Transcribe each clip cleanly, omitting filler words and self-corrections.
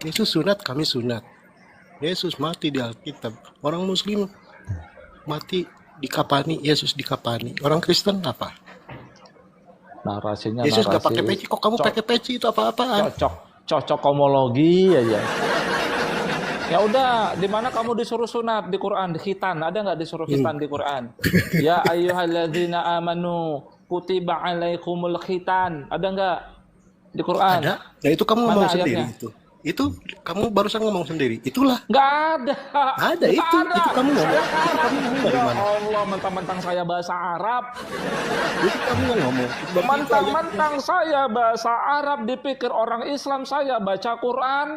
Yesus sunat, kami sunat. Yesus mati di Alkitab. Orang Muslim mati dikapani, Yesus dikapani. Orang Kristen apa? Narasinya Yesus gak narasi pakai peci. Kok kamu pakai peci? Itu apa-apaan? cocok homologi aja. Ya udah, di mana kamu disuruh sunat di Quran, di khitan, ada nggak disuruh khitan di Quran? Ya ayyuhalladzina amanu kutiba alaikumul khitan, ada nggak di Quran? Ada. Nah itu kamu Mana ngomong sendiri ayatnya? itu. Itu kamu barusan ngomong sendiri. Itulah. Nggak ada. Ada Nggak itu. ada. Itu kamu ngomong. Saya Itu Arab. kamu ngomong dari Ya mana? Allah, mentang-mentang saya bahasa Arab. Itu kamu yang ngomong. Berarti itu ayatnya. Mentang-mentang saya bahasa Arab, dipikir orang Islam saya baca Quran.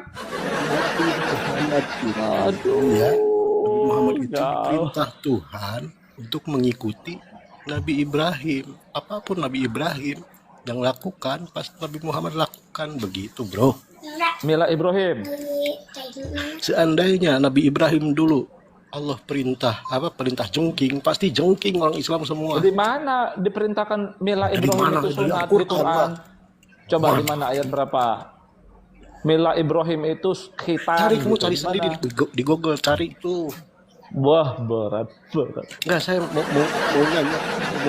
Muhammad itu, Aduh. ya. Nabi Muhammad itu Jauh. diperintah Tuhan untuk mengikuti Nabi Ibrahim. Apapun Nabi Ibrahim yang lakukan, pas Nabi Muhammad lakukan begitu, bro. Mila Ibrahim. Seandainya Nabi Ibrahim dulu Allah perintah jengking, pasti jengking orang Islam semua. Di mana diperintahkan Mila Di Ibrahim mana? itu Di sunat di Al-Quran, Quran? Pak. Coba di mana ayat berapa? Mila Ibrahim itu khitan. Cari, kamu gitu. cari Di sendiri mana? di Google, cari itu. Wah, berat. Enggak, saya mau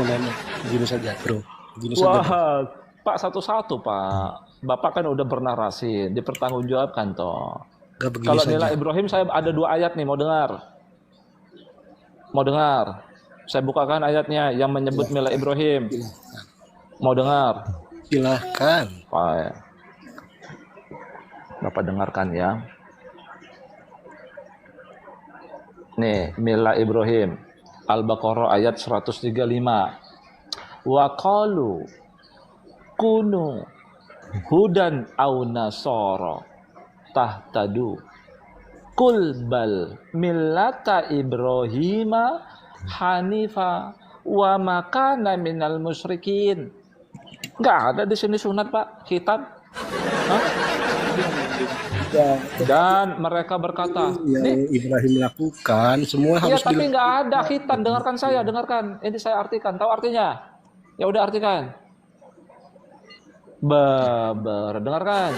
nanya. Begini saja, bro. Begini saja, bro. Wah, Pak, satu-satu, Pak. Bapak kan udah bernarasi, dipertanggungjawabkan toh. Enggak, begini Kalau saja. Mila Ibrahim saya ada 2 ayat nih, mau dengar? Mau dengar? Saya bukakan ayatnya yang menyebut Mila Ibrahim. Mau dengar? Silahkan. Pak, Bapak dengarkan ya. Nih, Mila Ibrahim. Al-Baqarah ayat 135. Wa qalu kunu hudan au nasara tahtadu. Kul bal millata Ibrahima hanifa wa makana minal musyrikin. Enggak ada di sini sunat, Pak. Khitan. Hah? Dan mereka berkata, Yang Ibrahim lakukan semua iya, harus tapi nggak ada khitan. Dengarkan saya, dengarkan. Ini saya artikan. Tahu artinya? Ya udah artikan. Dengarkan.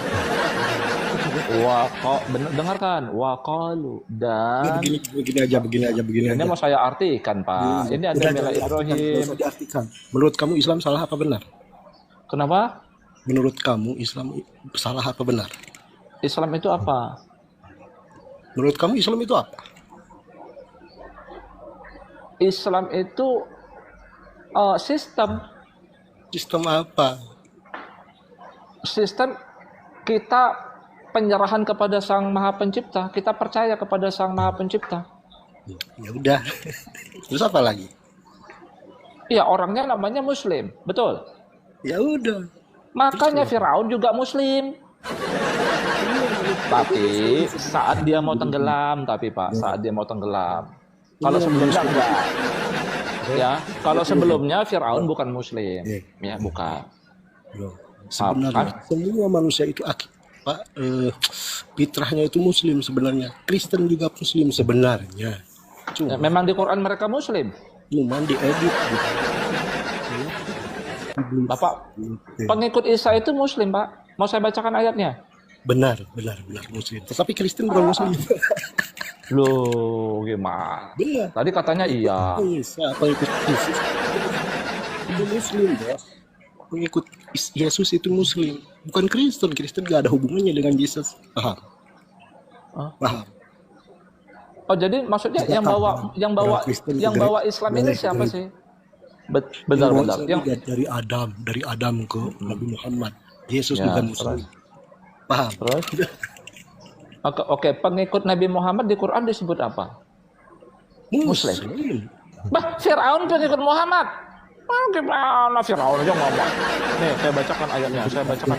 Dengarkan. Waqalu dan begini aja. ini mau saya artikan, Pak. Ini ada Mila Ibrahim. Diartikan. Menurut kamu Islam salah apa benar? Kenapa? Menurut kamu Islam salah apa benar? Islam itu apa? Menurut kamu Islam itu apa? Islam itu sistem. Sistem apa? Sistem kita penyerahan kepada Sang Maha Pencipta. Kita percaya kepada Sang Maha Pencipta. Ya udah. Terus apa lagi? Iya, orangnya namanya Muslim, betul. Ya udah. Makanya Firaun juga Muslim. Tapi saat dia mau tenggelam, saat dia mau tenggelam. Kalau sebelumnya enggak. Ya, kalau sebelumnya Firaun bukan Muslim. Ya, bukan. Bro, sebenarnya semua manusia itu fitrahnya itu Muslim sebenarnya. Kristen juga Muslim sebenarnya. Ya, memang di Quran mereka Muslim. Cuman diedit gitu. Bapak, pengikut Isa itu Muslim, Pak. Mau saya bacakan ayatnya? Benar Muslim. Tetapi Kristen bukan Muslim. Loh, gimana? Benar. Tadi katanya iya. Isa, pengikut Yesus itu Muslim, bos. Pengikut Yesus itu Muslim, bukan Kristen. Kristen gak ada hubungannya dengan Yesus. Paham? Paham. Oh, jadi maksudnya yang bawa Islam ini siapa sih? Bentar. Dari Adam ke Nabi Muhammad. Yesus Ya, bukan Muslim. Paham? Terus? Oke, pengikut Nabi Muhammad di Quran disebut apa? Muslim. Bah, Fir'aun pengikut Muhammad. Gimana Fir'aun aja ngomong. Nih, saya bacakan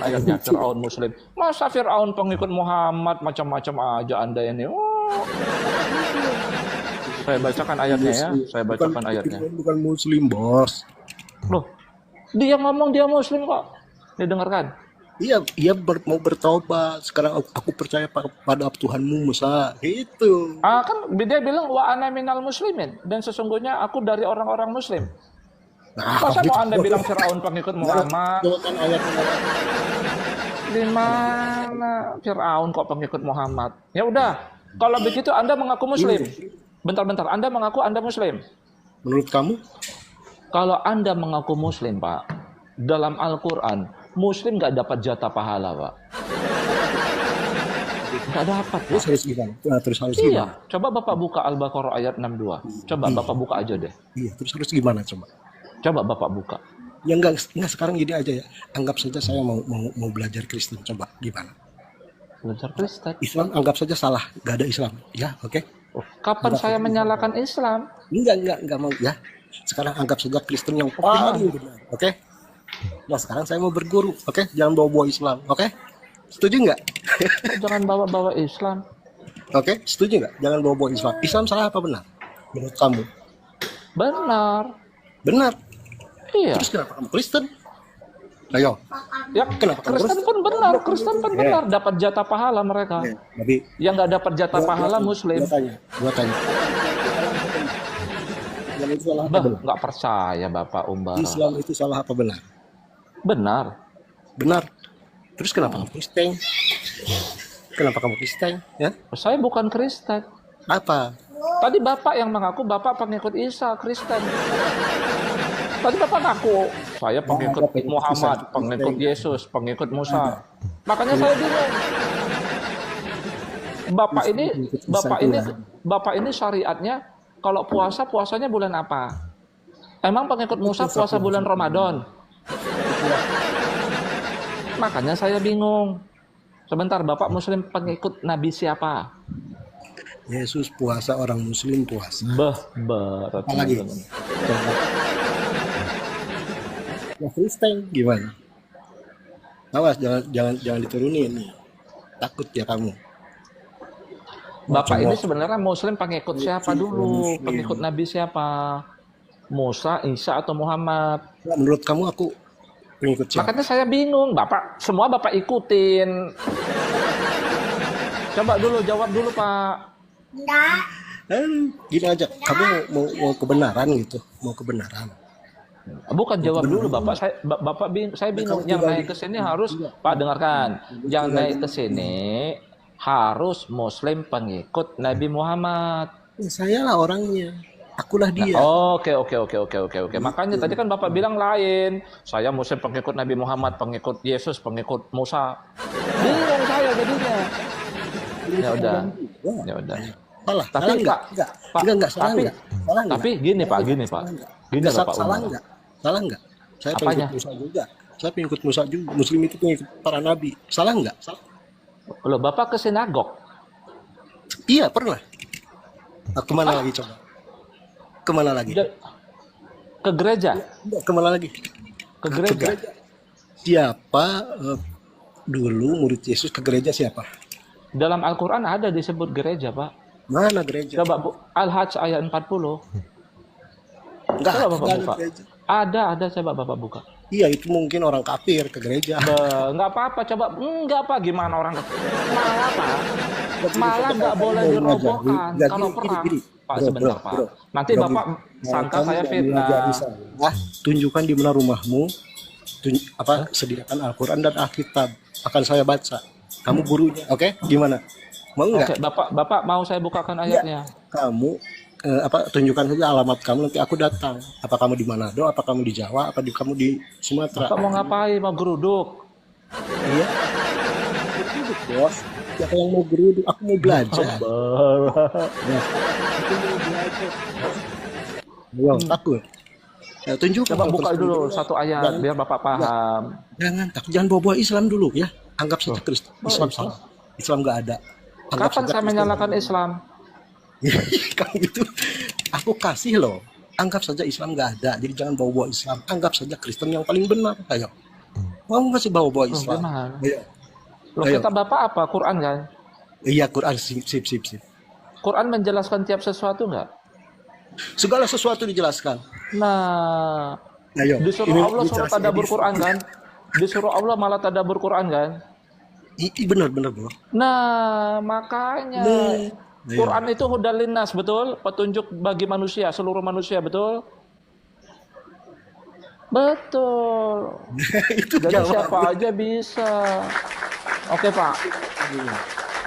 ayatnya. Fir'aun Muslim. Masa Fir'aun pengikut Muhammad, macam-macam aja Anda ini. Saya bacakan ayatnya ya. Bukan Muslim, bos. Loh, dia ngomong dia Muslim kok. Didengarkan. Iya, mau bertobat. Sekarang aku percaya pada Tuhanmu, Musa. Itu. Kan dia bilang wa ana minal muslimin, dan sesungguhnya aku dari orang-orang Muslim. Masa mau Anda bilang Firaun pengikut Muhammad? Dari mana Fir'aun kok pengikut Muhammad? Ya udah, kalau begitu Anda mengaku Muslim. Bentar-bentar, Anda mengaku Anda Muslim. Menurut kamu? Kalau Anda mengaku Muslim, Pak, dalam Al-Quran, Muslim nggak dapat jatah pahala, Pak. Nggak dapat, Pak. Terus harus gimana? Nah, terus harus Iya, gimana? coba Bapak buka Al-Baqarah ayat 62. Coba Bapak buka aja deh. Iya, terus harus gimana coba? Coba Bapak buka. Ya enggak sekarang gini aja ya. Anggap saja saya mau belajar Kristen, coba gimana? Belajar Kristen. Islam anggap saja salah, nggak ada Islam. Ya, oke. Oh, kapan saya menyalahkan Islam? Enggak mau ya. Sekarang anggap saja Kristen yang paling benar, oke? Nah, sekarang saya mau berguru, oke? Jangan bawa-bawa Islam, oke? Setuju nggak? Jangan bawa-bawa Islam. Oke, setuju nggak? Jangan bawa-bawa Islam. Islam salah apa benar? Menurut kamu? Benar. Benar. Iya. Terus kenapa kamu Kristen? Ayo. Ya, Kenapa kamu Kristen pun benar. Kristen pun benar. Dapat jatah pahala mereka. Tapi Yang nggak dapat jatah pahala Muslim. Gua tanya. Islam itu salah apa Bah, benar? nggak percaya Bapak Umbara. Islam itu salah apa benar? Benar. Benar. Terus kenapa kamu Kristen? Kenapa kamu Kristen? Ya? Saya bukan Kristen. Apa? Tadi Bapak yang mengaku Bapak pengikut Isa, Kristen. Tadi Bapak ngaku, saya pengikut Muhammad, pengikut Yesus, pengikut Musa. Makanya saya bingung. Bapak ini syariatnya kalau puasanya bulan apa? Emang pengikut Musa puasa bulan Ramadan? Makanya saya bingung. Sebentar, Bapak Muslim pengikut Nabi siapa? Yesus puasa, orang Muslim puasa. Berarti Apalagi? Ya Kristen gimana? Awas jangan diturunin nih. Takut ya kamu. Bapak ini sebenarnya Muslim pengikut siapa dulu? Pengikut Nabi siapa? Musa, Isa atau Muhammad? Nah, menurut kamu aku pengikut siapa? Makanya saya bingung. Semua Bapak ikutin. Coba dulu jawab dulu Pak. Gini aja, kamu mau kebenaran gitu, mau kebenaran. Bukan jawab dulu Bapak. Saya bingung. Yang naik ke sini harus Pak dengarkan. Yang naik ke sini harus Muslim pengikut Nabi Muhammad. Ya, saya lah orangnya, akulah dia. Oke. Makanya tadi kan Bapak bilang lain. Saya Muslim pengikut Nabi Muhammad, pengikut Yesus, pengikut Musa. Bingung saya jadinya. Ya udah. Salah. Tapi Salah Pak, enggak, salah enggak. Salah enggak? Tapi gini Pak. Gini Bapak Salah Umar. enggak? Salah enggak? Saya Apanya? pengikut Musa juga. Saya pengikut Musa juga. Muslim itu pengikut para nabi. Salah enggak? Salah. Loh, Bapak ke sinagog? Iya, pernah. Kemana lagi coba? Kemana lagi? Ke gereja? Kemana lagi? Ke gereja? Siapa dulu murid Yesus ke gereja siapa? Dalam Al-Quran ada disebut gereja, Pak. Mana gereja? Coba Al-Hajj ayat 40. Enggak, Coba Bapak ada buka. gereja. Ada, coba Bapak buka. Iya, itu mungkin orang kafir ke gereja. Nggak apa-apa, coba. Enggak Pak, gimana orang malah Pak. Malah nggak boleh dirobohkan kalau perang. Pak, sebentar Pak. Nanti Bapak sangka saya fitnah. Tunjukkan di mana rumahmu. Sediakan Al-Quran dan Alkitab. Akan saya baca. Kamu gurunya, oke? Gimana? Mau nggak? Oke, Bapak mau saya bukakan ayatnya. Kamu tunjukkan saja alamat kamu, nanti aku datang. Apa kamu di Manado, apa kamu di Jawa, apa kamu di Sumatera? Bapak mau ngapain? Mau geruduk? Iya. Geruduk, bos. Siapa yang mau geruduk? Aku mau belajar. Wow, takut. Ya, tunjukkan. Coba buka dulu satu ayat biar Bapak paham. Jangan takut, jangan bawa Islam dulu ya. Anggap saja Kristen. Islam salah. Islam nggak ada. Kapan saya menyalahkan Islam? Kamu itu aku kasih loh. Anggap saja Islam nggak ada. Jadi jangan bawa Islam. Anggap saja Kristen yang paling benar. Ayo. Mau nggak sih bawa Islam? Ayo. Loh, kata Bapak apa? Quran kan? Iya, Quran. Sip. Quran menjelaskan tiap sesuatu nggak? Segala sesuatu dijelaskan. Nah, ayo. Disuruh Allah suruh tadabbur Quran kan? Disuruh Allah malah tadabbur Quran kan? Benar bro. Nah, makanya Quran itu hudal linnas, betul? Petunjuk bagi manusia, seluruh manusia, betul? Betul. Itu jadi jawab. siapa aja bisa. Oke Pak,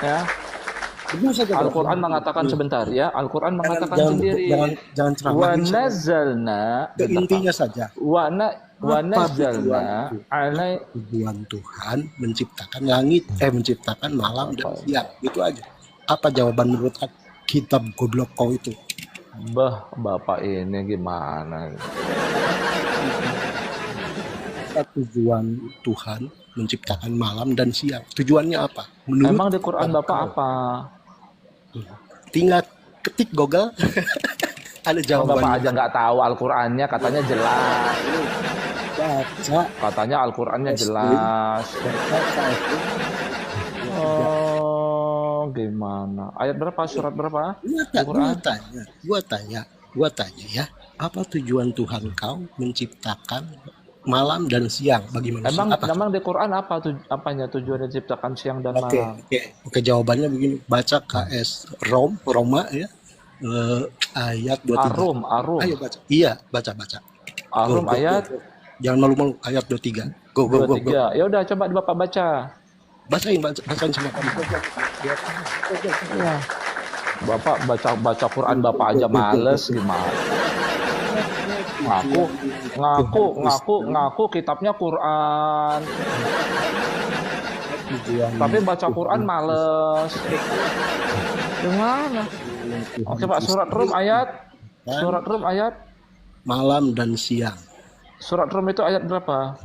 ya. Benar saja, Bro. Al-Quran mengatakan sebentar ya. Al-Quran mengatakan jangan sendiri. jangan Wa ceramahin saja. nazzalna, Ke intinya saja. wa Apa nazzalna alai. tujuan Tuhan menciptakan langit, menciptakan malam dan siang? Itu aja. Apa jawaban menurut kitab goblok kau itu? Bah, Bapak ini gimana? Apa tujuan Tuhan menciptakan malam dan siang? Tujuannya apa? Menurut Emang di Quran Bapak apa? tinggal ketik Google ada Kalau Bapak jawabannya. aja nggak tahu Al-Qurannya, katanya jelas. Baca Katanya Al-Qurannya jelas. Oh, gimana? Ayat berapa? Surat berapa? Di Quran? Gua tanya ya, apa tujuan Tuhan kau menciptakan malam dan siang bagi manusia? Emang di Quran apa apanya tujuannya diciptakan siang dan malam? Oke, jawabannya begini. Baca KS Roma ya. Ayat 23. Arum. Ayo baca. Iya, baca. Arum Go. ayat Jangan malu-malu, ayat 23. Go. 23. Ya udah coba Bapak baca. Bacain sama kamu. Iya. Bapak baca Quran Bapak aja males gimana? Ngaku kitabnya Quran. Tapi baca Quran males. Gimana? Oke Pak, surat Rum ayat malam dan siang. Surat Rum itu ayat berapa?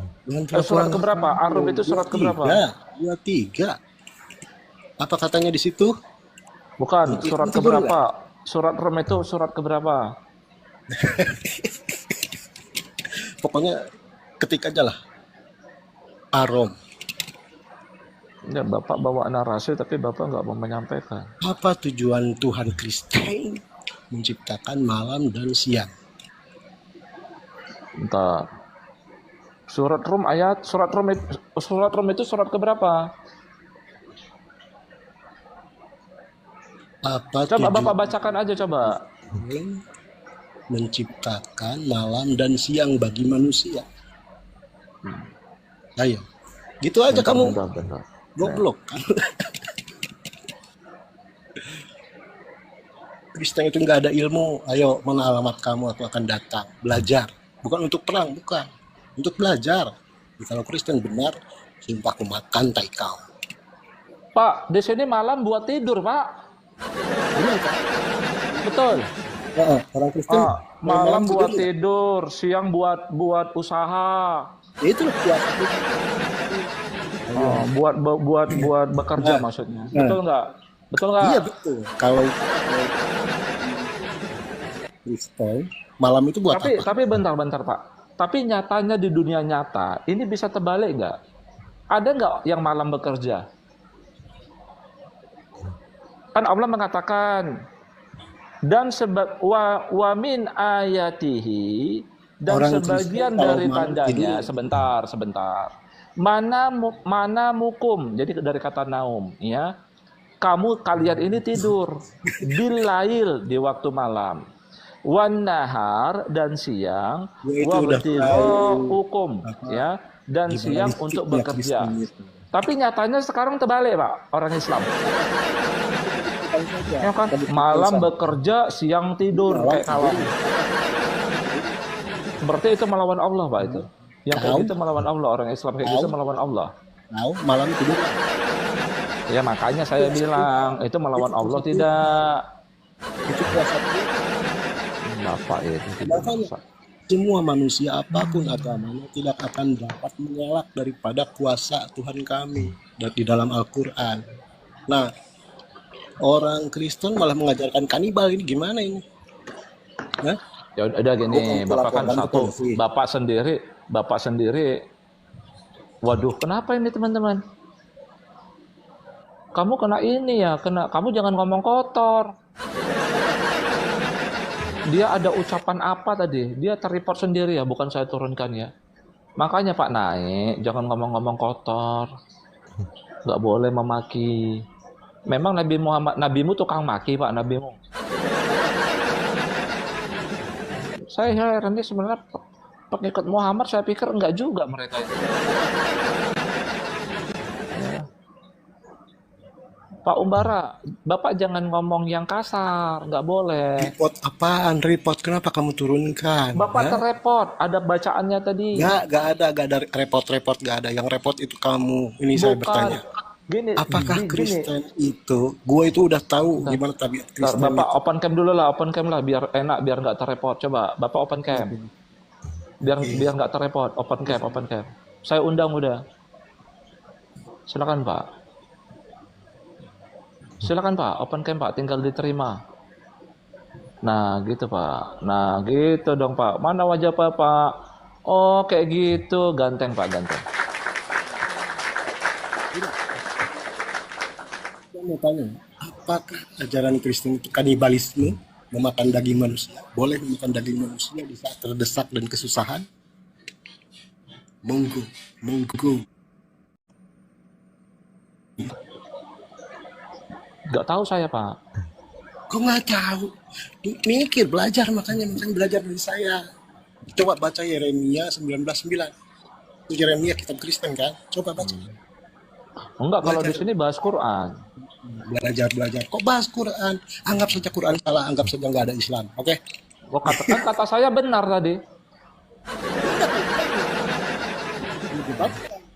Surat keberapa? Ar-Rum itu surat keberapa? 23. Apa katanya di situ? Bukan, surat keberapa? Surat Rum itu surat keberapa? Pokoknya ketik aja lah. Arom. Ya, Bapak bawa narasi tapi Bapak nggak mau menyampaikan. Apa tujuan Tuhan Kristen menciptakan malam dan siang? Bentar. Surat Rum itu surat keberapa? Apa Coba tujuan Bapak bacakan aja coba. menciptakan malam dan siang bagi manusia? Ayo. Gitu aja kamu. Bentar. Goblok. Kristen itu nggak ada ilmu. Ayo, mana alamat kamu? Aku akan datang. Belajar. Bukan untuk perang, bukan. Untuk belajar. Kalau Kristen benar, sumpah aku makan tai kau. Pak, di sini malam buat tidur, Pak. Benar kan? Betul. Orang Kristen Malam buat tidur, siang buat usaha. Ya itu buat buat bekerja maksudnya. Betul nggak? Iya betul. Kalau Kristen malam itu buat apa? Tapi bentar Pak. Tapi nyatanya di dunia nyata ini bisa terbalik nggak? Ada nggak yang malam bekerja? Kan Allah mengatakan dan wa min ayatihi dan Orang sebagian Kristen dari kalau tandanya malam sebentar. Mana mukum, jadi dari kata naum ya. Kalian ini tidur bilail di waktu malam. Wan nahar dan siang hukum ya, dan siang untuk bekerja. Tapi nyatanya sekarang terbalik, Pak, orang Islam. Ya kan, malam bekerja, siang tidur kayak kawan. Berarti itu melawan Allah, Pak, itu. Yang kayak gitu melawan Allah, orang Islam kayak gitu melawan Allah. Malam tidur. Ya makanya saya bilang itu melawan Allah tidak. Itu kuasa Bapak itu tidak bisa. Semua manusia apapun agamanya tidak akan dapat mengelak daripada kuasa Tuhan kami di dalam Al-Quran. Nah, orang Kristen malah mengajarkan kanibal, ini gimana ini? Hah? Ya udah gini, Bapak kan satu, Bapak sendiri. Waduh, kenapa ini teman-teman? Kamu kena ini ya, kamu jangan ngomong kotor. Dia ada ucapan apa tadi? Dia terreport sendiri ya, bukan saya turunkan ya. Makanya Pak naik, jangan ngomong-ngomong kotor. Nggak boleh memaki. Memang nabimu tukang maki Pak, nabimu. Saya heran dia sebenarnya pengikut Muhammad, saya pikir enggak juga mereka itu. Ya. Pak Umbara, Bapak jangan ngomong yang kasar, nggak boleh. Report apaan? Report kenapa kamu turunkan? Bapak Hah? terrepot, ada bacaannya tadi. Gak ada report-report, gak ada. Yang report itu kamu. Ini saya Bukan. bertanya. Gini, Apakah gini. Kristen itu, gue itu udah tahu Bentar, gimana tabiat bentar, Kristen Bapak itu. open cam dulu lah, open cam lah, biar enak, biar nggak terrepot. Coba, Bapak open cam. Oke, Biar nggak terrepot, open cam, open cam. Saya undang udah. Silakan Pak. Silakan Pak, open cam Pak, tinggal diterima. Nah, gitu Pak. Nah, gitu dong Pak. Mana wajah Pak? Oh, kayak gitu. Ganteng Pak, ganteng. saya mau tanya, apakah ajaran Kristen itu kanibalisme, memakan daging manusia? Boleh memakan daging manusia di saat terdesak dan kesusahan? Monggo, monggo. Nggak tahu saya Pak. Kok nggak tahu? Mikir, belajar, makanya belajar dari saya. Coba baca Yeremia 19:9. Itu Yeremia kitab Kristen kan? Coba baca. Enggak, kalau di Belajar, sini bahas Quran. belajar. Kok bahas Quran? Anggap saja Quran salah, anggap saja nggak ada Islam. Oke? Oh, kata saya benar tadi.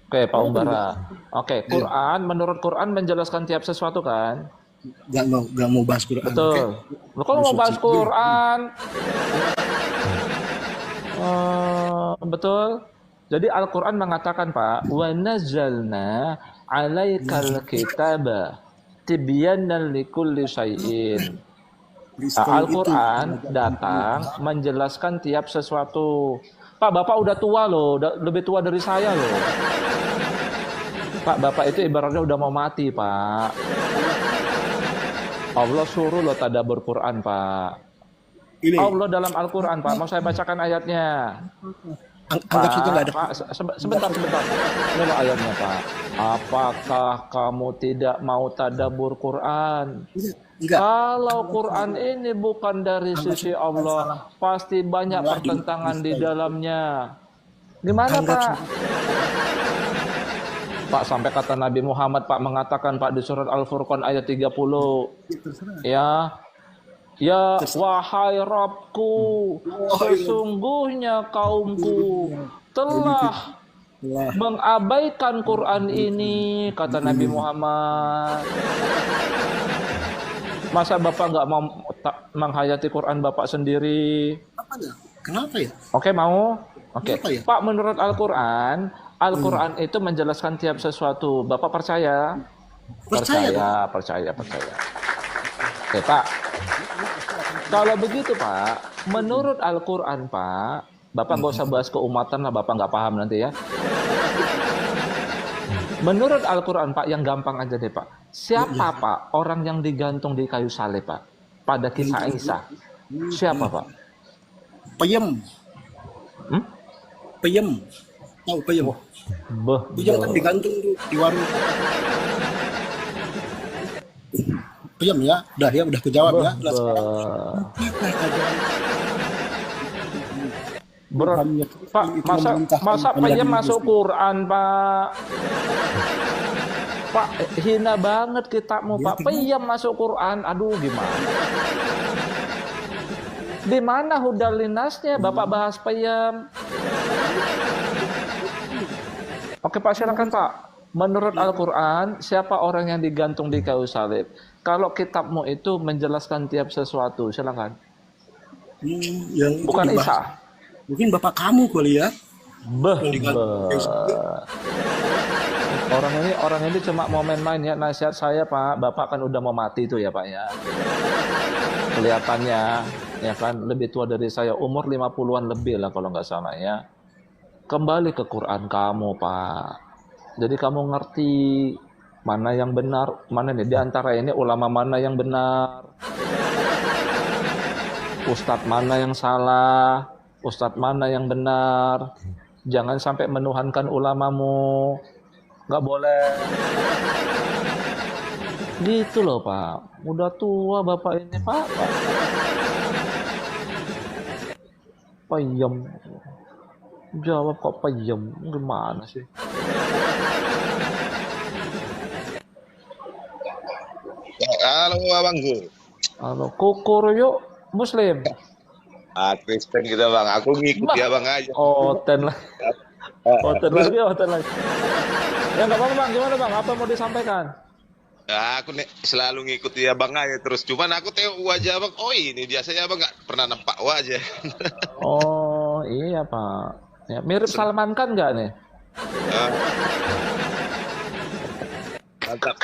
Oke, Pak Umbara. Oke, Quran, menurut Quran menjelaskan tiap sesuatu kan? Nggak mau bahas Quran. Oke? Betul. Lo kalau mau bahas Quran, betul. Jadi Al-Quran mengatakan Pak, wa nazzalna 'alaikal kitaba tibyanan likulli syai'in. Kristen itu Al-Quran datang menjelaskan tiap sesuatu. Pak, Bapak udah tua loh, lebih tua dari saya loh. Pak, Bapak itu ibaratnya udah mau mati, Pak. Allah suruh lo tadabbur Quran, Pak. ini Allah dalam Al-Quran, Pak. Mau saya bacakan ayatnya. anggap saja nggak ada. Pak, sebentar. Ini loh ayatnya, Pak. Apakah kamu tidak mau tadabbur Quran? Enggak. Kalau Quran ini bukan dari sisi Allah, pasti banyak pertentangan di dalamnya. Gimana, Pak? Pak, sampai kata Nabi Muhammad, Pak, mengatakan, Pak, di surat Al-Furqan ayat 30. Ya, wahai Rabbku, sesungguhnya kaumku telah mengabaikan Quran ini, kata Nabi Muhammad. Masa Bapak nggak mau menghayati Quran Bapak sendiri? Kenapa ya? Oke, mau? Oke. Ya? Pak, menurut Al-Quran, Al-Quran itu menjelaskan tiap sesuatu. Bapak percaya? Percaya. Oke, Pak. Kalau begitu, Pak, menurut Al-Quran, Pak, Bapak nggak usah bahas keumatan lah, Bapak nggak paham nanti ya. Menurut Al-Quran, Pak, yang gampang aja deh, Pak. Siapa, Pak, orang yang digantung di kayu salib, Pak? Pada kisah Isa. Siapa, Pak? Peyem. Peyem. Tahu peyem? Peyem kan digantung tuh di warung. Peyem ya, udah kejawab ya. Pak, masa peyem masuk Quran, Pak? Pak, hina banget kitabmu, Pak. Peyem masuk Quran, aduh gimana? Di mana hudal linasnya Bapak bahas peyem? Oke Pak, silakan Pak. Menurut Al-Quran, siapa orang yang digantung di kayu salib? Kalau kitabmu itu menjelaskan tiap sesuatu, silakan. Bukan Isa. Mungkin bapak kamu kali ya. Orang ini cuma mau main-main ya. Nasihat saya Pak, Bapak kan udah mau mati itu ya Pak ya. Kelihatannya ya kan lebih tua dari saya, umur 50-an lebih lah kalau nggak salah ya. Kembali ke Quran kamu Pak. Jadi kamu ngerti mana yang benar, mana nih di antara ini ulama mana yang benar, ustadz mana yang salah, ustadz mana yang benar. Jangan sampai menuhankan ulamamu, nggak boleh. Gitu loh Pak, udah tua Bapak ini Pak. Peyem, jawab kok peyem, gimana sih? halo abangku. Halo, Kukuruyo Muslim. Kristen kita bang, aku ngikuti Bah, abang aja. Oten lah. Oten lagi, oten lagi. Ya nggak apa-apa bang, gimana bang? Apa mau disampaikan? Aku selalu ngikuti abang aja terus. Cuman aku tengok wajah abang, oh ini biasanya abang nggak pernah nampak wajah. Oh iya pak. Ya, mirip Salman Khan nggak nih? Ah, mantap.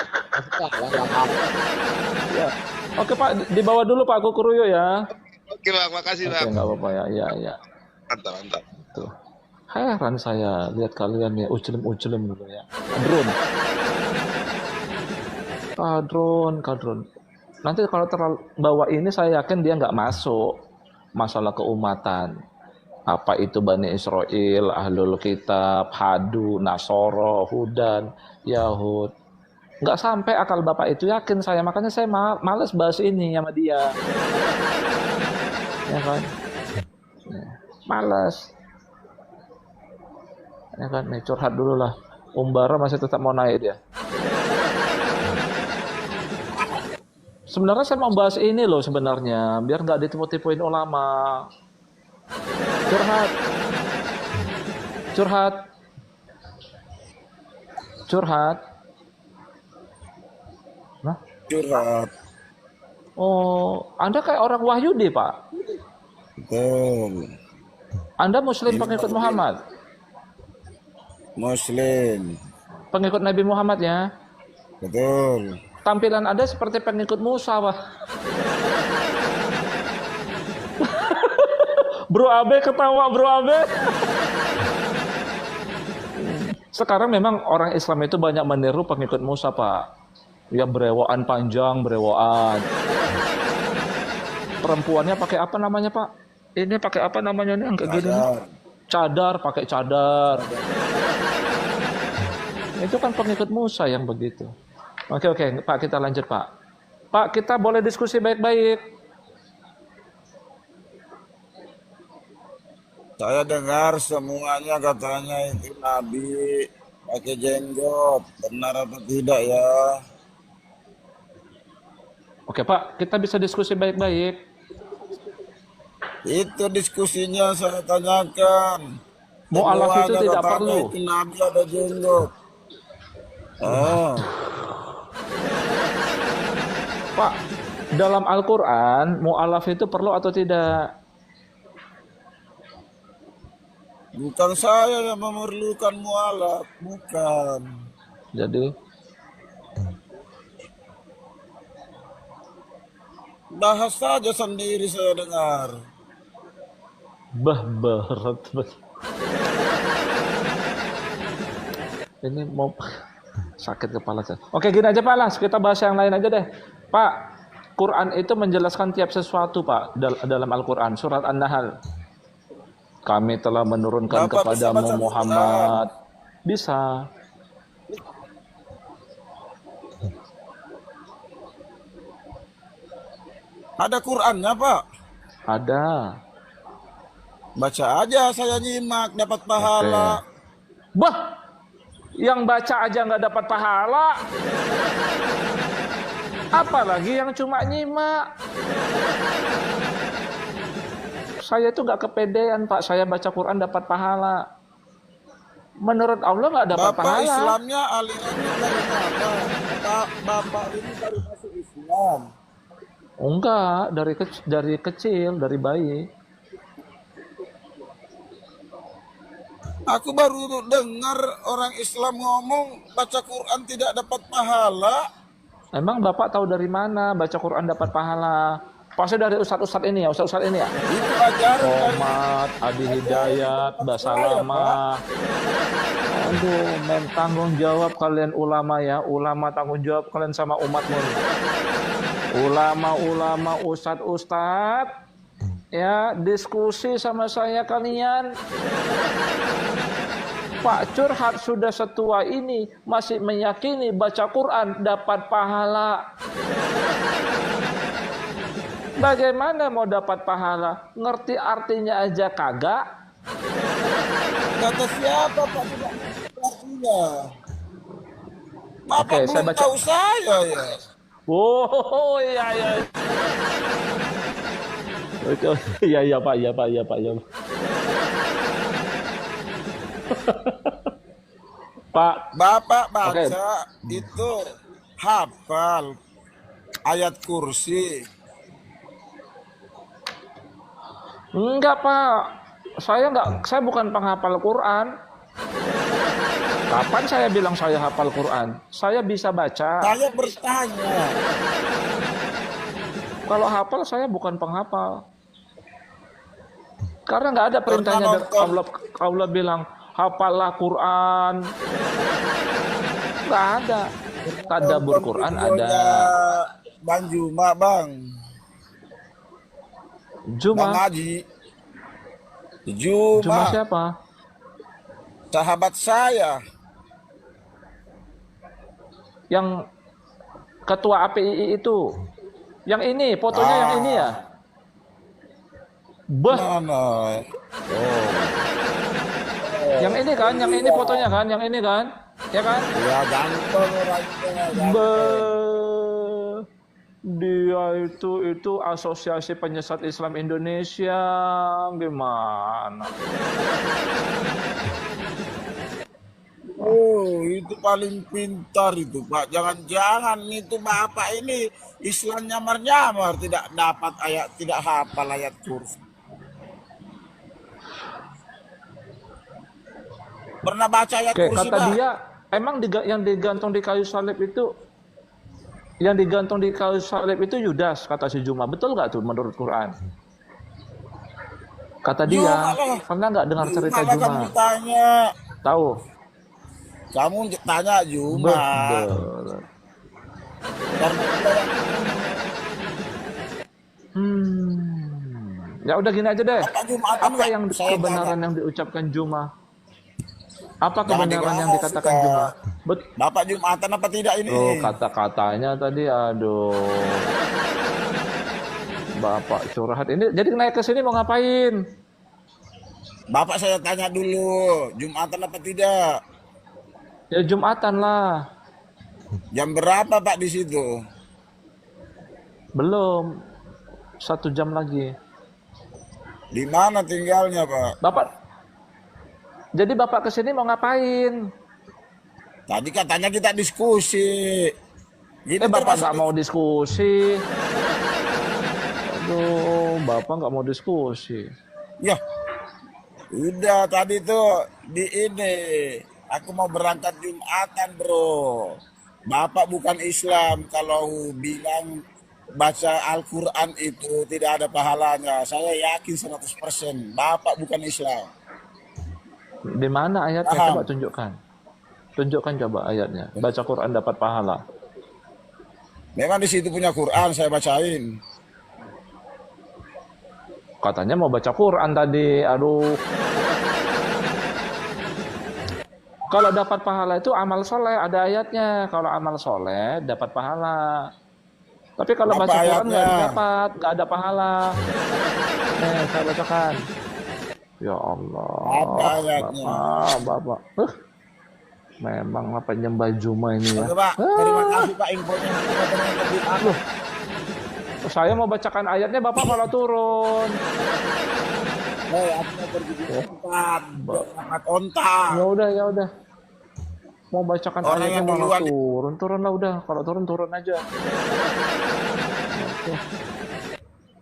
Ya. Oke pak, dibawa dulu Pak Kukuruyo ya. Oke bang, makasih Oke bang. nggak apa-apa ya, iya iya. Mantap, mantap. Tuh. Heran saya lihat kalian ya ucelem-ucelem gitu ya. Kadron. Nanti kalau terlalu bawa ini saya yakin dia nggak masuk masalah keumatan. Apa itu Bani Israel, Ahlul Kitab, Hadu, Nasoro, Hudan, Yahud. Nggak sampai akal Bapak itu, yakin saya. Makanya saya males bahas ini sama dia. Ya kan? Ya. Males. Ya kan, nih curhat dulu lah. Umbara masih tetap mau naik dia. Sebenarnya saya mau bahas ini loh sebenarnya, biar nggak ditipu-tipuin ulama. Curhat. Curhat. Curhat. Nah, Curhat. oh, Anda kayak orang Wahyudi, Pak. Betul. Anda Muslim pengikut Muhammad, Muslim. pengikut Nabi Muhammad ya. Betul. Tampilan Anda seperti pengikut Musa, Pak. Bro Abe ketawa, Bro Abe. Sekarang memang orang Islam itu banyak meniru pengikut Musa, Pak. Ya berewokan panjang, berewokan. Perempuannya pakai apa namanya, Pak? Ini pakai apa namanya nih yang kayak gini? Cadar, pakai cadar. Itu kan pengikut Musa yang begitu. Oke, Pak, kita lanjut, Pak. Pak, kita boleh diskusi baik-baik. Saya dengar semuanya katanya itu Nabi pakai jenggot. Benar atau tidak ya? Oke, Pak, kita bisa diskusi baik-baik. Itu diskusinya saya tanyakan. Mu'alaf itu Semuanya tidak katanya perlu. itu Nabi ada jenggot. Oh, Pak, dalam Al-Quran, mu'alaf itu perlu atau tidak? bukan saya yang memerlukan mualaf, bukan. Jadi, Bahas saja sendiri saya dengar. berat. Ini mau sakit kepala saya. Oke, gini aja Pak Las, kita bahas yang lain aja deh. Pak, Quran itu menjelaskan tiap sesuatu, Pak, dalam Al-Quran. Surat An-Nahl. Kami telah menurunkan Bapak bisa baca kepadamu Muhammad. Bisa. Ada Qurannya, Pak. Ada. Baca aja, saya nyimak, dapat pahala. Bah, yang baca aja nggak dapat pahala. Apalagi yang cuma nyimak. Saya itu nggak kepedean, Pak. Saya baca Quran dapat pahala. Menurut Allah nggak dapat Bapak pahala. Islamnya alirannya dari mana? Bapak ini baru masuk Islam. Enggak, dari kecil, dari bayi. Aku baru dengar orang Islam ngomong baca Quran tidak dapat pahala. Emang Bapak tahu dari mana baca Quran dapat pahala? Pasti dari ustadz-ustadz ini ya, ustadz-ustadz ini ya. Itu ajaran dari Komat, Adi Hidayat, Basalamah. Aduh, men tanggung jawab kalian ulama ya. Ulama tanggung jawab kalian sama umatmu. Ulama-ulama, ustadz-ustadz. Ya, diskusi sama saya kalian. Pak curhat sudah setua ini masih meyakini baca Quran dapat pahala. Bagaimana mau dapat pahala? Ngerti artinya aja kagak? kata siapa Pak tidak ngerti artinya? Bapak Oke, saya belum baca. tahu saya ya. Oh, iya, iya. Oke, iya, iya Pak, iya Pak, iya Pak, iya. Pak, Bapak oke. baca itu hafal ayat kursi. Enggak Pak, saya bukan penghafal Quran. Kapan saya bilang saya hafal Quran? Saya bisa baca. Saya bertanya, Kalau hafal saya bukan penghafal. Karena nggak ada pernah perintahnya dari nonton Allah bilang hafallah Quran. Nggak ada. Tadabbur nonton Quran videonya ada. Bang Juma, Bang Juma, Haji. Juma Juma, siapa? sahabat saya. Yang ketua APII itu. Yang ini, fotonya yang ini ya? Bah, Mana? yang ini kan, yang ini fotonya kan, yang ini kan? Ya kan? Ya ganteng orangnya, ganteng. Dia itu Asosiasi Penyesat Islam Indonesia. Gimana? Oh, itu paling pintar itu, Pak. Jangan-jangan itu Bapak ini Islam nyamar-nyamar, tidak dapat ayat, tidak hafal ayat kursi. Pernah baca ayat Oke, kursi, kata Pak? dia, emang yang digantung di kayu salib itu, yang digantung di kayu salib itu Yudas, kata si Juma. Betul nggak tuh menurut Quran? Kata Juma dia, lah. pernah nggak dengar cerita Juma lah Juma? kamu tanya. Tahu? Kamu tanya Juma. Betul. Ya udah gini aja deh. Bapak Jumatan Apa nggak? yang Saya kebenaran tanya. yang diucapkan Juma? Apa Jangan kebenaran yang dibahas dikatakan sudah. Juma? Bapak Jumatan apa tidak ini? Oh, kata-katanya tadi, aduh. Bapak curhat ini. Jadi naik ke sini mau ngapain? Bapak saya tanya dulu, Jumatan apa tidak? Ya Jumatan lah. Jam berapa Pak di situ? Belum. 1 jam lagi. Di mana tinggalnya Pak? Bapak. Jadi Bapak ke sini mau ngapain? Tadi katanya kita diskusi. Gitu Bapak termasuk. nggak mau diskusi. Aduh, Bapak nggak mau diskusi. Ya, udah tadi tuh di ini. Aku mau berangkat Jumatan bro. Bapak bukan Islam kalau bilang baca Al-Quran itu tidak ada pahalanya. Saya yakin 100%. Bapak bukan Islam. Di mana ayatnya? Paham? Coba tunjukkan. Tunjukkan coba ayatnya. Baca Quran dapat pahala. Memang di situ punya Quran saya bacain. Katanya mau baca Quran tadi. Aduh. Kalau dapat pahala itu amal soleh, ada ayatnya. Kalau amal soleh dapat pahala. Tapi kalau Apa baca Quran nggak ayatnya? dapat, nggak ada pahala. Nih, saya bacakan. Ya Allah, Apa ayatnya? Bapak. Memanglah penyembah Juma ini ya. Oke Pak, terima kasih Pak infonya. Loh, saya mau bacakan ayatnya, Bapak malah turun. Hei, aku mau pergi di tempat, dapat ontak. Ya udah. Mau bacakan Orang ayatnya yang malah duluan turun lah udah. Kalau turun aja. Oke.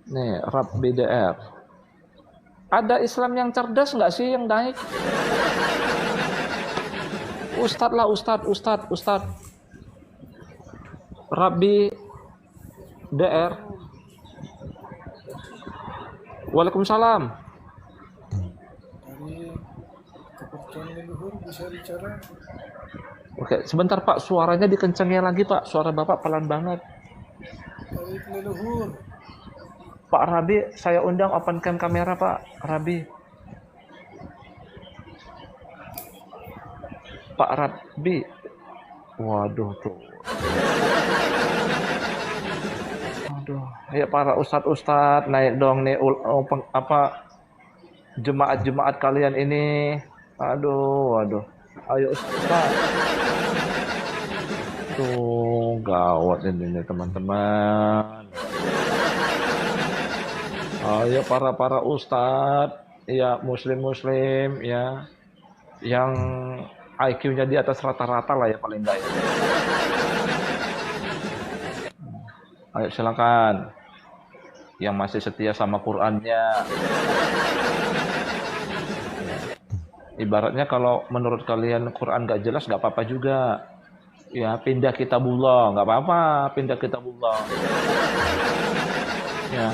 Nih, Rab BDR. Ada Islam yang cerdas nggak sih yang naik? Ustadz lah, Ustadz. Rabbi DR. Waalaikumsalam. Oke, sebentar Pak, suaranya dikencengin lagi Pak. Suara Bapak pelan banget. Pak Rabi, saya undang open cam kamera Pak Rabi. Pak Rabi. Waduh tuh. Aduh, ya para ustadz naik dong nih jemaat kalian ini. Aduh. Ayo ustadz. Tuh, gawat ini teman-teman. Ayo para ustadz, ya muslim-muslim ya, yang IQ-nya di atas rata-rata lah ya paling enggak ya. Ayo silakan, yang masih setia sama Qur'annya. Ibaratnya kalau menurut kalian Quran gak jelas gak apa-apa juga. Ya pindah kitabullah, gak apa-apa, pindah kitabullah. Ya,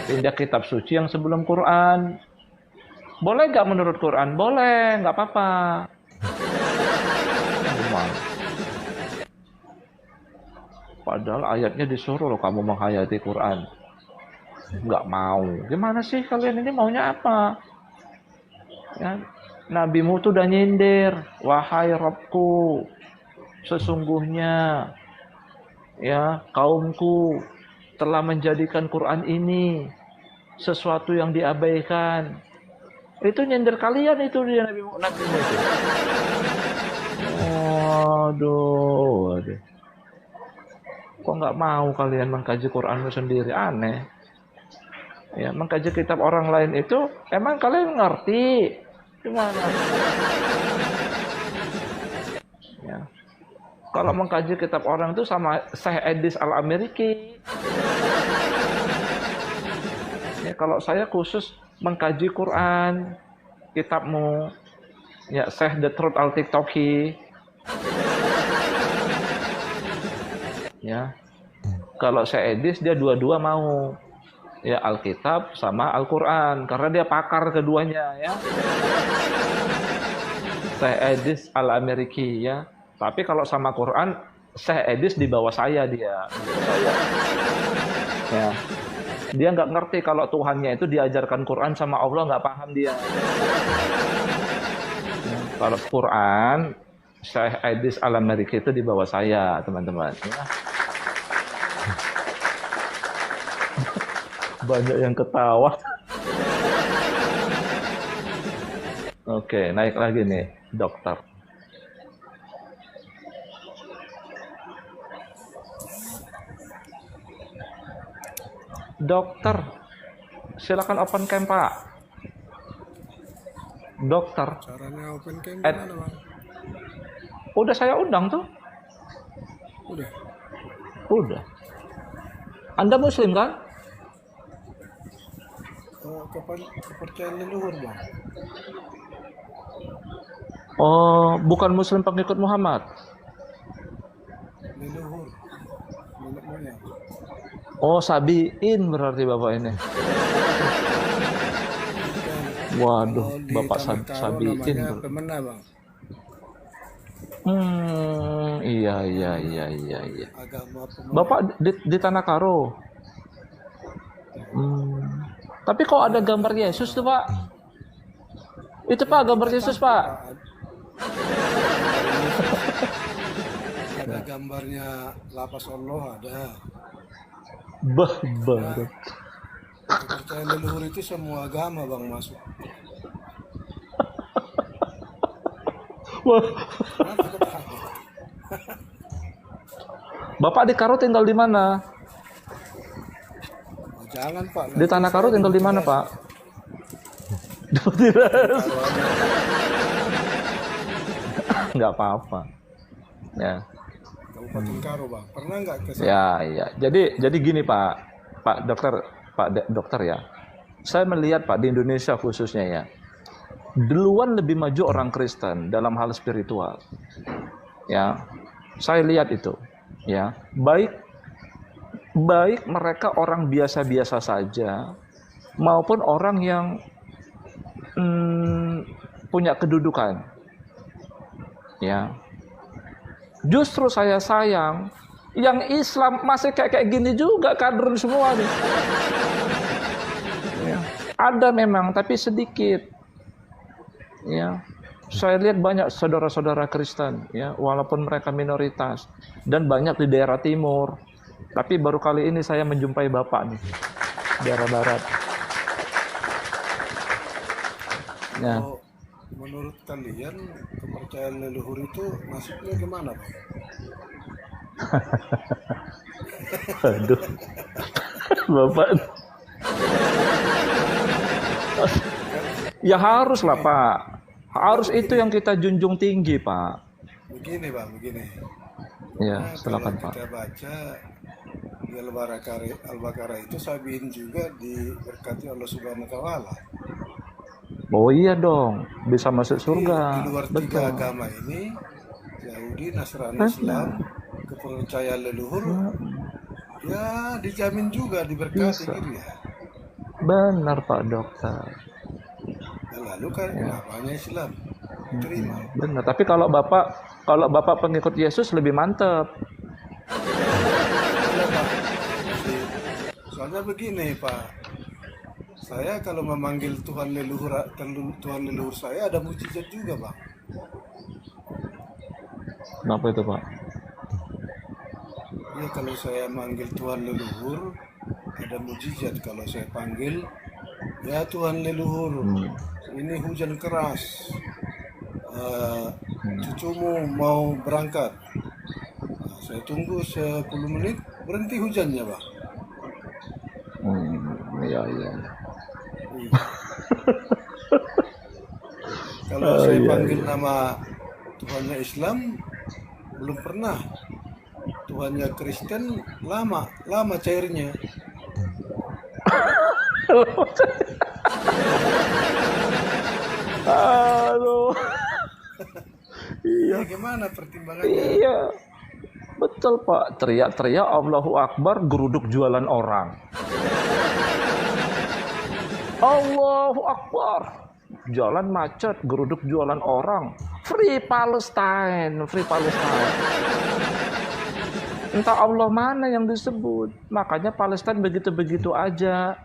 pindah kitab suci yang sebelum Quran. Boleh gak menurut Quran? Boleh, gak apa-apa. Padahal ayatnya disuruh loh kamu menghayati Quran. Nggak mau. Gimana sih kalian ini maunya apa? Ya, Nabimu tuh udah nyindir. Wahai Rabbku, sesungguhnya ya kaumku telah menjadikan Quran ini sesuatu yang diabaikan. Itu nyindir kalian itu dia Nabimu itu. Aduh. Kok nggak mau kalian mengkaji Quranmu sendiri? Aneh. Ya, mengkaji kitab orang lain itu emang kalian ngerti gimana? Ya. Kalau mengkaji kitab orang itu sama Syekh Edis Al-Ameriki. Ya, kalau saya khusus mengkaji Quran, kitabmu, ya Syekh The Truth Al-Tiktoki. Ya, kalau Syekh Edis dia dua-dua mau. Ya Alkitab sama Al-Quran karena dia pakar keduanya ya. Syekh Edis Al-Ameriki ya. Tapi kalau sama Quran Syekh Edis di bawah saya dia. Ya. Dia nggak ngerti kalau Tuhannya itu diajarkan Quran sama Allah, nggak paham dia. Ya. Kalau Quran Syekh Edis Al-Ameriki itu di bawah saya teman-teman. Ya. Banyak yang ketawa. Oke, naik lagi nih, dokter. Dokter, silakan open cam, Pak. Dokter. Caranya open cam gimana, Bang? Udah saya undang tuh. Udah. Anda Muslim kan? Kepercayaan leluhur, Bang. Oh, bukan Muslim pengikut Muhammad. Leluhur. Nenek moyang. Oh, Sabiin berarti Bapak ini. Waduh, Bapak Sabiin. Pemena, Bang. Iya. Agama pemena. Bapak di Tanah Karo. Tapi kok ada gambar Yesus tuh, Pak? Itu Pak gambar Yesus, Pak. Ada gambarnya lapas Allah ada. Baru. Kepercayaan leluhur itu semua agama, Bang, masuk. Wah. Bapak di Karo tinggal di mana? Jangan, Pak. Di Tanah Karo tinggal di mana, Pak? Nggak apa-apa. Ya. Kabupaten Karo, Bang. Pernah nggak ke sana? Ya. Jadi gini, Pak dokter ya. Saya melihat Pak di Indonesia khususnya ya. Duluan lebih maju orang Kristen dalam hal spiritual. Ya. Saya lihat itu. Ya. Baik mereka orang biasa-biasa saja maupun orang yang punya kedudukan. Ya. Justru saya sayang yang Islam masih kayak gini juga kader semua nih. Ya. Ada memang tapi sedikit. Ya. Saya lihat banyak saudara-saudara Kristen ya, walaupun mereka minoritas dan banyak di daerah timur. Tapi baru kali ini saya menjumpai Bapak nih, daerah barat. Ya. Kalau menurut kalian kepercayaan leluhur itu masuknya gimana, Bang? Aduh, Bapak. Ya harus lah Pak. Harus itu yang kita junjung tinggi Pak. Begini Bang, begini. Ya, Nah, silakan kalau Pak. kita baca di Al-Baqarah itu Sabihin juga diberkati Allah Subhanahu wa taala. Oh iya dong, bisa masuk Jadi surga. di luar tiga Betul. agama ini, Yahudi, Nasrani, Benar. Islam, kepercayaan leluhur, ya dijamin juga diberkati Bisa. gitu ya. Benar Pak Dokter. Nah, lalu kan kenapa hanya Islam? Terima. Benar. Tapi kalau Bapak pengikut Yesus lebih mantep. Iya, Pak. Soalnya begini Pak, saya kalau memanggil Tuhan leluhur saya ada mujizat juga Bang. Kenapa itu Pak? Ya kalau saya manggil Tuhan leluhur ada mujizat. Kalau saya panggil ya Tuhan leluhur, ini hujan keras, cucumu mau berangkat. Nah, saya tunggu 10 menit berhenti hujannya Bang. Iya. Iya. Kalau saya panggil nama Tuhannya Islam belum pernah. Tuhannya Kristen lama cairnya. Aduh. Ya gimana pertimbangannya? Iya. Betul Pak. Teriak-teriak Allahu Akbar, geruduk jualan orang. Allahu Akbar. Jalan macet, geruduk jualan orang. Free Palestine. Entah Allah mana yang disebut. Makanya Palestine begitu-begitu aja.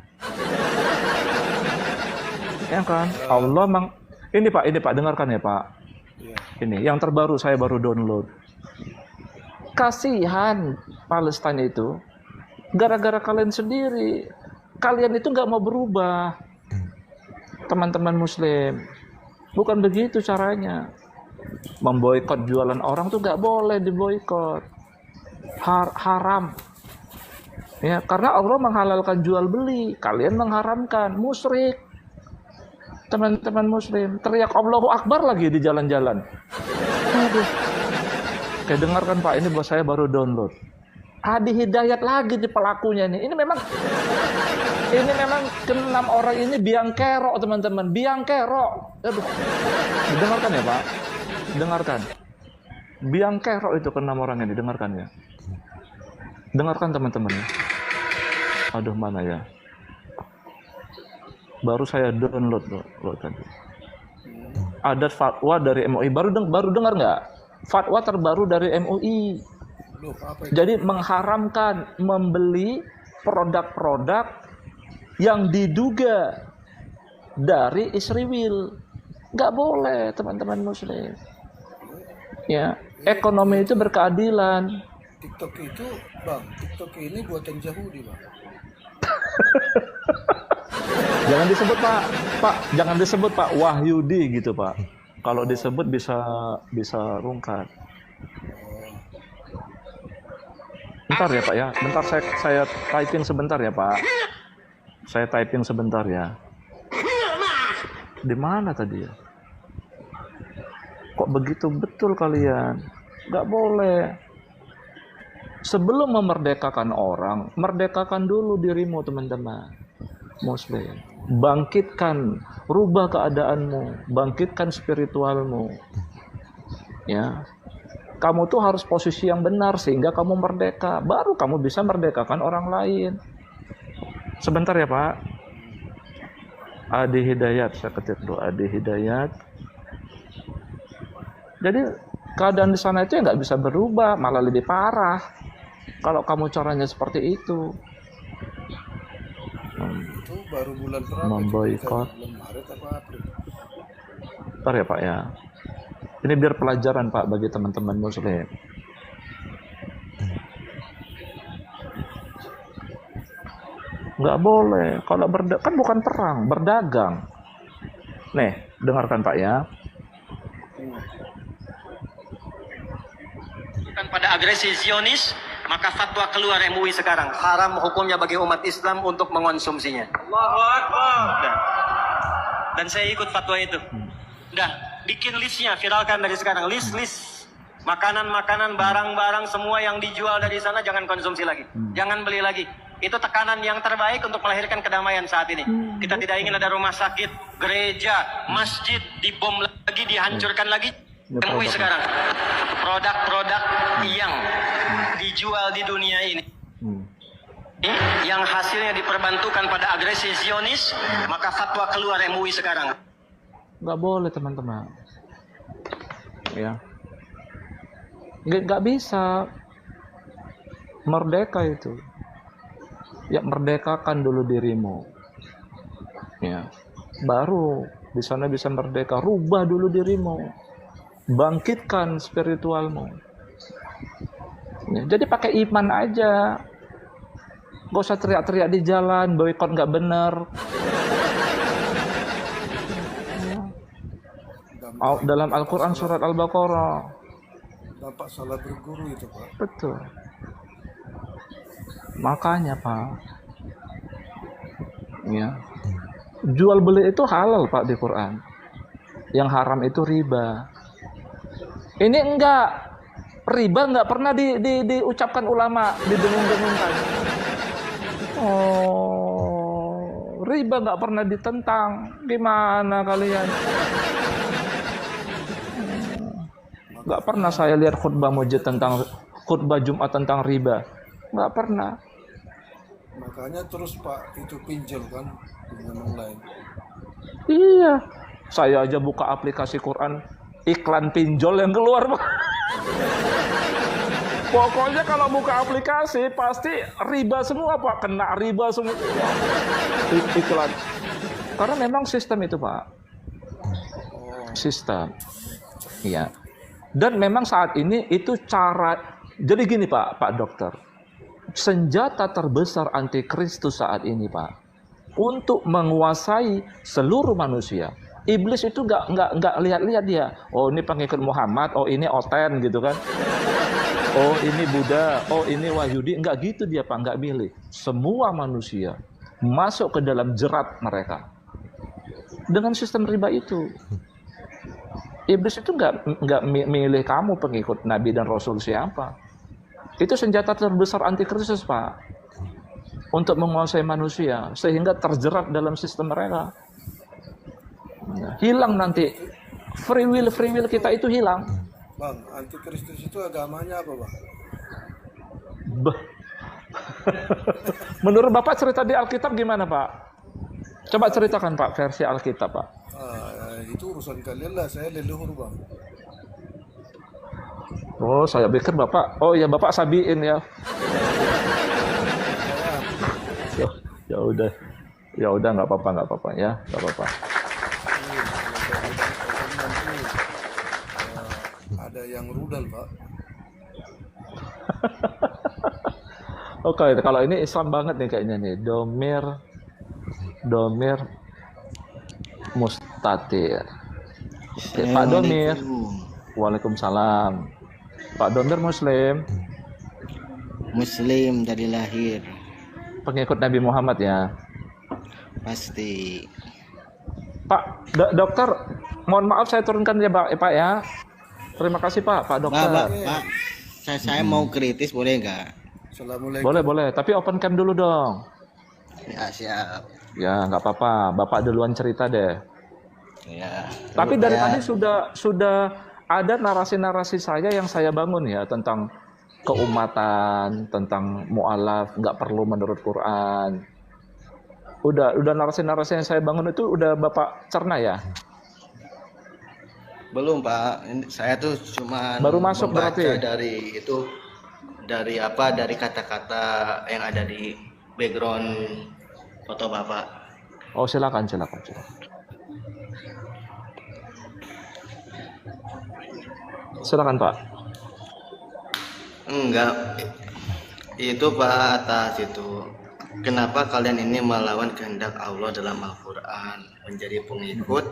Ya kan? Allah ini Pak, dengarkan ya Pak. Ya. Ini yang terbaru saya baru download. Kasihan Palestina itu. Gara-gara kalian sendiri. Kalian itu nggak mau berubah. Teman-teman Muslim. Bukan begitu caranya. Memboikot jualan orang tuh nggak boleh diboikot. Haram. Ya, karena Allah menghalalkan jual beli, kalian mengharamkan, musyrik. Teman-teman Muslim, teriak Allahu Akbar lagi di jalan-jalan. Aduh. Oke, dengarkan Pak, ini bos saya baru download. Adi Hidayat lagi di pelakunya ini. Ini memang ke-6 orang ini biang kerok teman-teman, biang kerok. Aduh. Dengarkan ya Pak, dengarkan. Biang kerok itu ke-6 orang ini, dengarkan ya. Dengarkan teman-teman ya. Aduh mana ya? Baru saya download loh tadi. Ada fatwa dari MUI, baru dengar nggak? Fatwa terbaru dari MUI. Loh, apa itu? Jadi mengharamkan membeli produk-produk yang diduga dari Israel. Nggak boleh teman-teman Muslim. Ya, ekonomi itu berkeadilan. TikTok itu, Bang, TikTok ini buatan Yahudi, Bang. Jangan disebut Pak, jangan disebut Pak Wahyudi gitu Pak. Kalau disebut bisa rungkat. Bentar ya Pak ya, bentar saya typing sebentar ya Pak. Saya typing sebentar ya. Di mana tadi ya? Kok begitu betul kalian? Nggak boleh. Sebelum memerdekakan orang, merdekakan dulu dirimu teman-teman Muslim. Bangkitkan, rubah keadaanmu, bangkitkan spiritualmu. Ya. Kamu tuh harus posisi yang benar sehingga kamu merdeka. Baru kamu bisa merdekakan orang lain. Sebentar ya Pak. Adi Hidayat, saya ketik dulu Adi Hidayat. Jadi keadaan di sana itu ya nggak bisa berubah, malah lebih parah. Kalau kamu caranya seperti itu. Itu baru bulan berapa? Memboikot. Bulan Maret apa April? Bentar ya Pak ya. Ini biar pelajaran Pak bagi teman-teman Muslim. Nggak boleh. Kalau kan bukan perang, berdagang. Nih, dengarkan Pak ya. pada agresi Zionis, maka fatwa keluar MUI sekarang haram hukumnya bagi umat Islam untuk mengonsumsinya. Allahu Akbar. Dan saya ikut fatwa itu. Bikin listnya, viralkan dari sekarang, list makanan-makanan, barang-barang semua yang dijual dari sana jangan konsumsi lagi, jangan beli lagi. Itu tekanan yang terbaik untuk melahirkan kedamaian saat ini. Kita tidak ingin ada rumah sakit, gereja, masjid dibom lagi, dihancurkan lagi. MUI sekarang produk-produk yang dijual di dunia ini yang hasilnya diperbantukan pada agresi Zionis, maka fatwa keluar MUI sekarang. Nggak boleh teman-teman. Ya. Nggak bisa. Merdeka itu. Ya, merdekakan dulu dirimu. Ya. Baru di sana bisa merdeka. Rubah dulu dirimu. Bangkitkan spiritualmu. Ya, jadi pakai iman aja. Gak usah teriak-teriak di jalan, boikot nggak bener. Dalam Al-Quran surat Al-Baqarah. Dampak salah berguru itu, Pak. Betul. Makanya, Pak. Ya. Jual beli itu halal, Pak, di Quran. Yang haram itu riba. Ini enggak. Riba enggak pernah diucapkan ulama, didengung-dengungkan. Oh, riba enggak pernah ditentang. Gimana kalian? Nggak pernah saya lihat khutbah masjid tentang khutbah Jumat tentang riba. Nggak pernah. Makanya terus Pak itu pinjol kan dengan online. Iya. Saya aja buka aplikasi Quran, iklan pinjol yang keluar, Pak. Pokoknya kalau buka aplikasi pasti riba semua, Pak. Kena riba semua. Iklan. Karena memang sistem itu, Pak. Sistem. Iya. Dan memang saat ini itu cara, jadi gini Pak Dokter, senjata terbesar antikristus saat ini Pak, untuk menguasai seluruh manusia. Iblis itu nggak lihat-lihat dia. Oh ini pengikut Muhammad, oh ini Oten gitu kan. Oh ini Buddha, oh ini Wahyudi, nggak gitu dia Pak, nggak milih. Semua manusia masuk ke dalam jerat mereka dengan sistem riba itu. Iblis itu nggak milih kamu pengikut Nabi dan Rasul siapa. Itu senjata terbesar antikristus Pak, untuk menguasai manusia sehingga terjerat dalam sistem mereka. Hilang nanti free will kita itu hilang. Bang, antikristus itu agamanya apa Bang? Menurut Bapak cerita di Alkitab gimana Pak? Coba ceritakan Pak versi Alkitab Pak. Itu urusan kalian lah, saya leluhur Bang. Oh, saya pikir Bapak, oh ya Bapak sabiin ya. Ya udah nggak apa-apa ya, nggak apa-apa. Ada yang rudal Pak. Oke, kalau ini Islam banget nih kayaknya nih, Domir Mustatir. Pak Domir. Waalaikumsalam. Pak Domir Muslim. Muslim dari lahir. Pengikut Nabi Muhammad ya. Pasti. Pak Dokter, mohon maaf saya turunkan ya Pak ya. Terima kasih Pak Dokter. Pak, saya mau kritis boleh nggak? Assalamualaikum. Boleh. Tapi open cam dulu dong. Ya siap. Ya nggak apa-apa. Bapak duluan cerita deh. Ya. Tapi dari tadi sudah ada narasi-narasi saya yang saya bangun ya tentang keumatan, tentang mu'alaf, nggak perlu menurut Quran. Udah narasi-narasi yang saya bangun itu udah Bapak cerna ya? Belum Pak, saya tuh cuma baru masuk berarti dari kata-kata yang ada di background foto Bapak. Oh silakan. Silakan Pak. Enggak, itu Pak atas itu. Kenapa kalian ini melawan kehendak Allah dalam Al-Quran, menjadi pengikut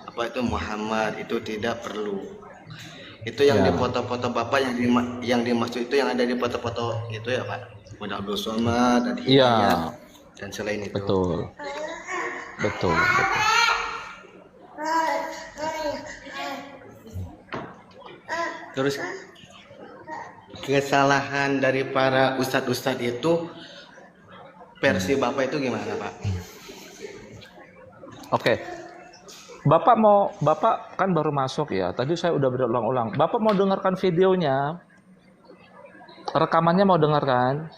apa itu Muhammad, itu tidak perlu. Itu yang Ya. di foto-foto Bapak yang dimaksud itu yang ada di foto-foto itu ya Pak. Udah Abdul Somad dan Iya, Hidayat dan selain itu. betul. Betul. Terus kesalahan dari para ustadz-ustadz itu versi Bapak itu gimana Pak? Oke. Bapak kan baru masuk ya. Tadi saya udah berulang-ulang. Bapak mau dengarkan videonya? Rekamannya mau dengarkan?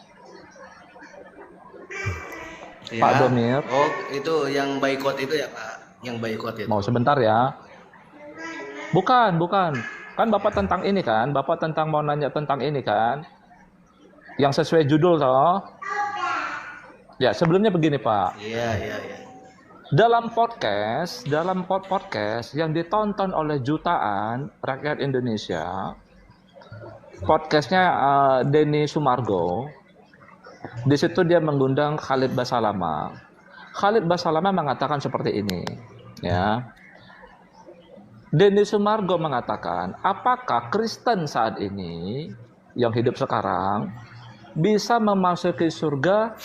Ya. Pak Domir. Oh itu yang boykot itu ya Pak? Yang boykot itu. Mau sebentar ya. Bukan. Kan Bapak tentang ini kan? Bapak mau nanya tentang ini kan? Yang sesuai judul toh? Ya, sebelumnya begini Pak. Iya. Dalam podcast yang ditonton oleh jutaan rakyat Indonesia, podcastnya Denny Sumargo, di situ dia mengundang Khalid Basalamah. Khalid Basalamah mengatakan seperti ini, ya. Denny Sumargo mengatakan, apakah Kristen saat ini yang hidup sekarang bisa memasuki surga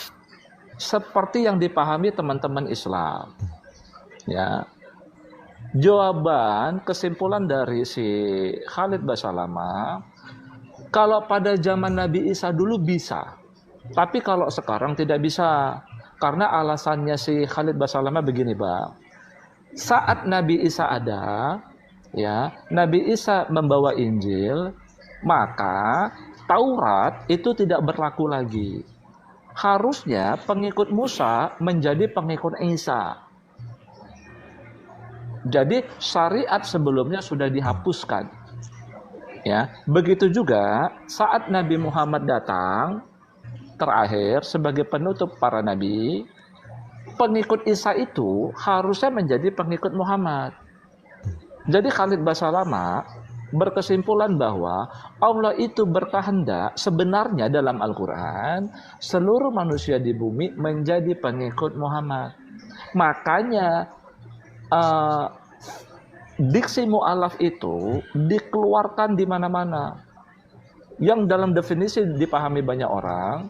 seperti yang dipahami teman-teman Islam? Ya. Jawaban kesimpulan dari si Khalid Basalamah, kalau pada zaman Nabi Isa dulu bisa, tapi kalau sekarang tidak bisa. Karena alasannya si Khalid Basalamah begini, Pak. Saat Nabi Isa ada, ya, Nabi Isa membawa Injil, maka Taurat itu tidak berlaku lagi. Harusnya pengikut Musa menjadi pengikut Isa. Jadi syariat sebelumnya sudah dihapuskan. Ya, begitu juga saat Nabi Muhammad datang terakhir sebagai penutup para nabi, pengikut Isa itu harusnya menjadi pengikut Muhammad. Jadi Khalid Basalamah berkesimpulan bahwa Allah itu berkehendak sebenarnya dalam Al-Quran seluruh manusia di bumi menjadi pengikut Muhammad. Makanya diksi mu'alaf itu dikeluarkan di mana-mana. Yang dalam definisi dipahami banyak orang,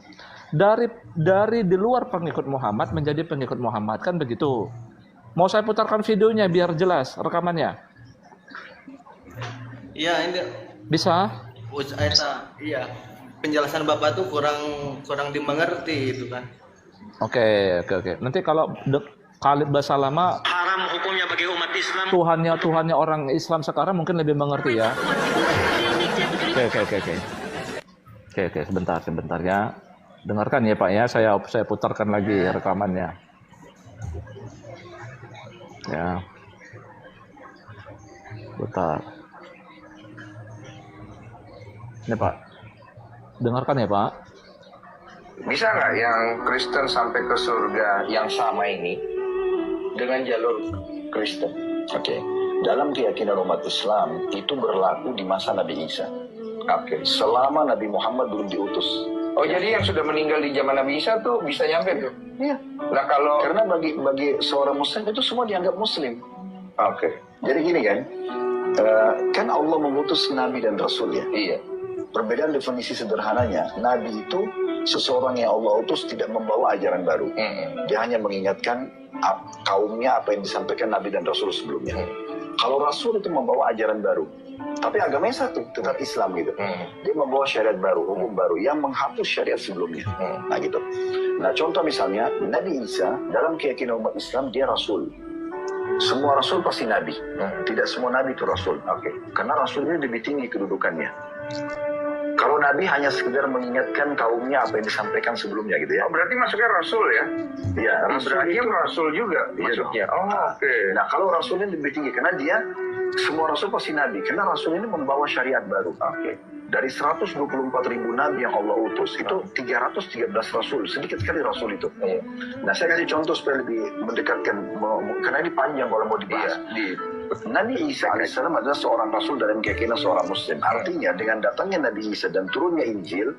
dari di luar pengikut Muhammad menjadi pengikut Muhammad, kan begitu. Mau saya putarkan videonya biar jelas rekamannya? Iya ini Bisa? iya penjelasan Bapak tuh kurang dimengerti itu kan. Oke. Nanti kalau Khalid Basalamah Haram hukumnya bagi umat Islam. Tuhannya orang Islam sekarang mungkin lebih mengerti ya. Oke, sebentar ya. Dengarkan ya Pak ya, saya putarkan lagi rekamannya. Ya. Putar. Ini Pak. Dengarkan ya Pak. Bisa nggak yang Kristen sampai ke surga yang sama ini dengan jalur Kristen? Oke. Dalam keyakinan umat Islam itu berlaku di masa Nabi Isa. Oke. Selama Nabi Muhammad belum diutus. Oh jadi yang sudah meninggal di zaman Nabi Isa tuh bisa nyampe tuh? Iya. Nah kalau karena bagi seorang Muslim itu semua dianggap Muslim. Oke. Jadi gini kan Allah mengutus Nabi dan Rasul ya. Iya. Perbedaan definisi sederhananya, Nabi itu seseorang yang Allah utus tidak membawa ajaran baru. Dia hanya mengingatkan kaumnya apa yang disampaikan Nabi dan Rasul sebelumnya. Kalau Rasul itu membawa ajaran baru, tapi agamanya satu, tetap Islam gitu. Dia membawa syariat baru, hukum baru yang menghapus syariat sebelumnya. Nah gitu. Nah contoh misalnya Nabi Isa dalam keyakinan umat Islam dia Rasul. Semua Rasul pasti Nabi. Tidak semua Nabi itu Rasul. Karena Rasul ini lebih tinggi kedudukannya. Kalau Nabi hanya sekedar mengingatkan kaumnya apa yang disampaikan sebelumnya gitu ya. Oh, berarti masuknya Rasul ya? Iya, Ibrahim Rasul juga masuknya. Oke. Nah, kalau Rasul ini lebih tinggi karena dia semua Rasul pasti Nabi. Karena Rasul ini membawa syariat baru. Dari 124.000 Nabi yang Allah utus, itu 313 Rasul. Sedikit sekali Rasul itu. Nah, saya kasih contoh supaya lebih mendekatkan. Karena ini panjang kalau mau dibahas. Nabi Isa AS adalah seorang Rasul dalam keyakinan seorang Muslim. Artinya dengan datangnya Nabi Isa dan turunnya Injil,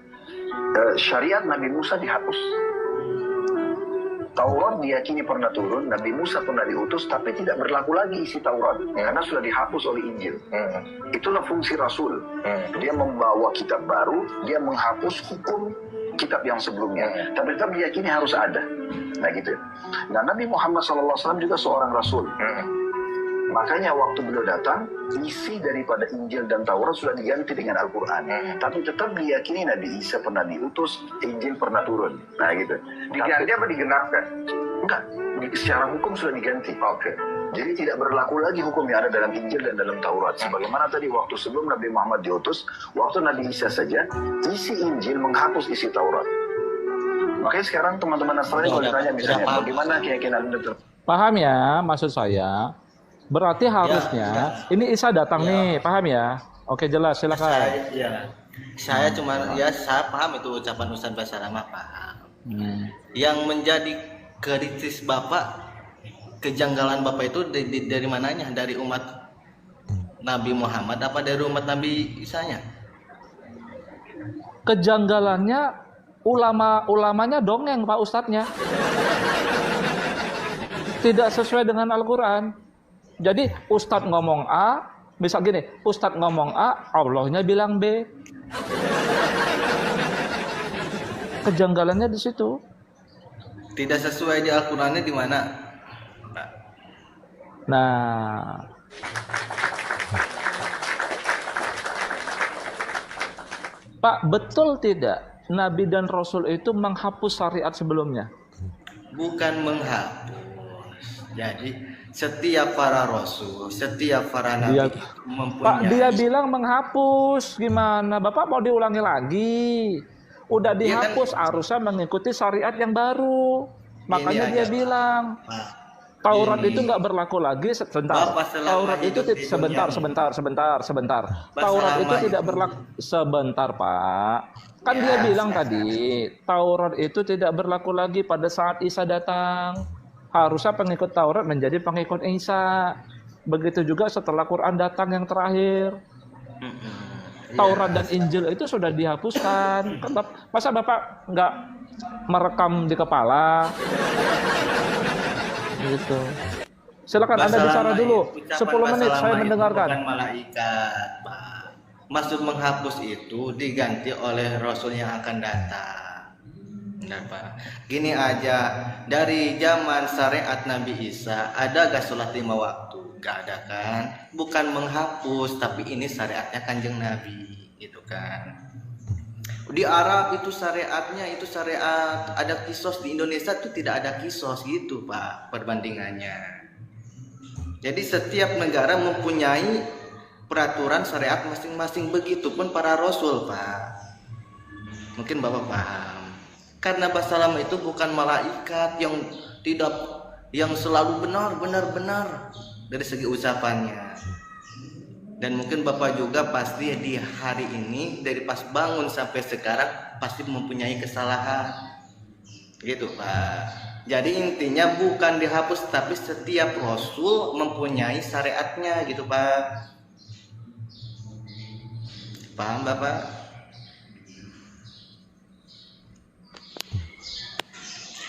syariat Nabi Musa dihapus. Taurat diyakini pernah turun, Nabi Musa pernah diutus, tapi tidak berlaku lagi isi Taurat karena sudah dihapus oleh Injil. Itulah fungsi Rasul. Dia membawa kitab baru, dia menghapus hukum kitab yang sebelumnya, tapi tetap diyakini harus ada. Nah gitu. Nah, Nabi Muhammad SAW juga seorang Rasul. Makanya waktu beliau datang, isi daripada Injil dan Taurat sudah diganti dengan Al-Quran. Tapi tetap diyakini Nabi Isa pernah diutus, Injil pernah turun. Nah gitu. Diganti apa digenapkan? Enggak, secara hukum sudah diganti. Oke. Jadi tidak berlaku lagi hukum yang ada dalam Injil dan dalam Taurat. Sebagaimana tadi waktu sebelum Nabi Muhammad diutus, waktu Nabi Isa saja, isi Injil menghapus isi Taurat. Makanya sekarang teman-teman Nasrani kalau ditanya misalnya, bagaimana keyakinan Anda? Paham ya maksud saya? Berarti harusnya ini Isa datang nih, paham ya? Oke, jelas, silakan. Saya cuma saya paham itu ucapan Ustaz Basarama, paham. Yang menjadi kritis Bapak, kejanggalan Bapak itu dari mananya? Dari umat Nabi Muhammad apa dari umat Nabi Isanya? Kejanggalannya ulamanya dongeng Pak Ustadznya. Tidak sesuai dengan Al-Quran. Jadi Ustadz ngomong A, misal gini, Ustadz ngomong A, Allahnya bilang B. Kejanggalannya di situ. Tidak sesuai di Al-Qurannya di mana? Nah, Pak, betul tidak Nabi dan Rasul itu menghapus syariat sebelumnya? Bukan menghapus. Jadi setiap para rasul, setiap para nabi mempunyai. Pak, dia bilang menghapus. Gimana? Bapak mau diulangi lagi? Udah dihapus, harusnya mengikuti syariat yang baru. Makanya dia bilang Taurat itu nggak berlaku lagi. Sebentar. Taurat itu sebentar. Taurat itu tidak berlaku sebentar, Pak. Kan dia bilang tadi Taurat itu tidak berlaku lagi pada saat Isa datang. Harusnya pengikut Taurat menjadi pengikut Isa. Begitu juga setelah Quran datang yang terakhir. Taurat dan Injil itu sudah dihapuskan. Masa Bapak nggak merekam di kepala? Gitu. Silakan Anda bicara dulu. 10 menit saya mendengarkan. Bukan malaikat, Pak. Maksud menghapus itu diganti oleh Rasul yang akan datang. Benar, Pak. Gini aja, dari zaman syariat Nabi Isa ada gak sholat 5 waktu? Gak ada kan? Bukan menghapus, tapi ini syariatnya Kanjeng Nabi, gitu kan? Di Arab itu syariatnya itu syariat, ada kisos. Di Indonesia itu tidak ada kisos gitu, Pak, perbandingannya. Jadi setiap negara mempunyai peraturan syariat masing-masing, begitupun para rasul, Pak. Mungkin Bapak paham. Karena Basalam itu bukan malaikat yang selalu benar dari segi ucapannya. Dan mungkin Bapak juga pasti di hari ini dari pas bangun sampai sekarang pasti mempunyai kesalahan. Gitu, Pak. Jadi intinya bukan dihapus, tapi setiap rasul mempunyai syariatnya, gitu, Pak. Paham, Bapak?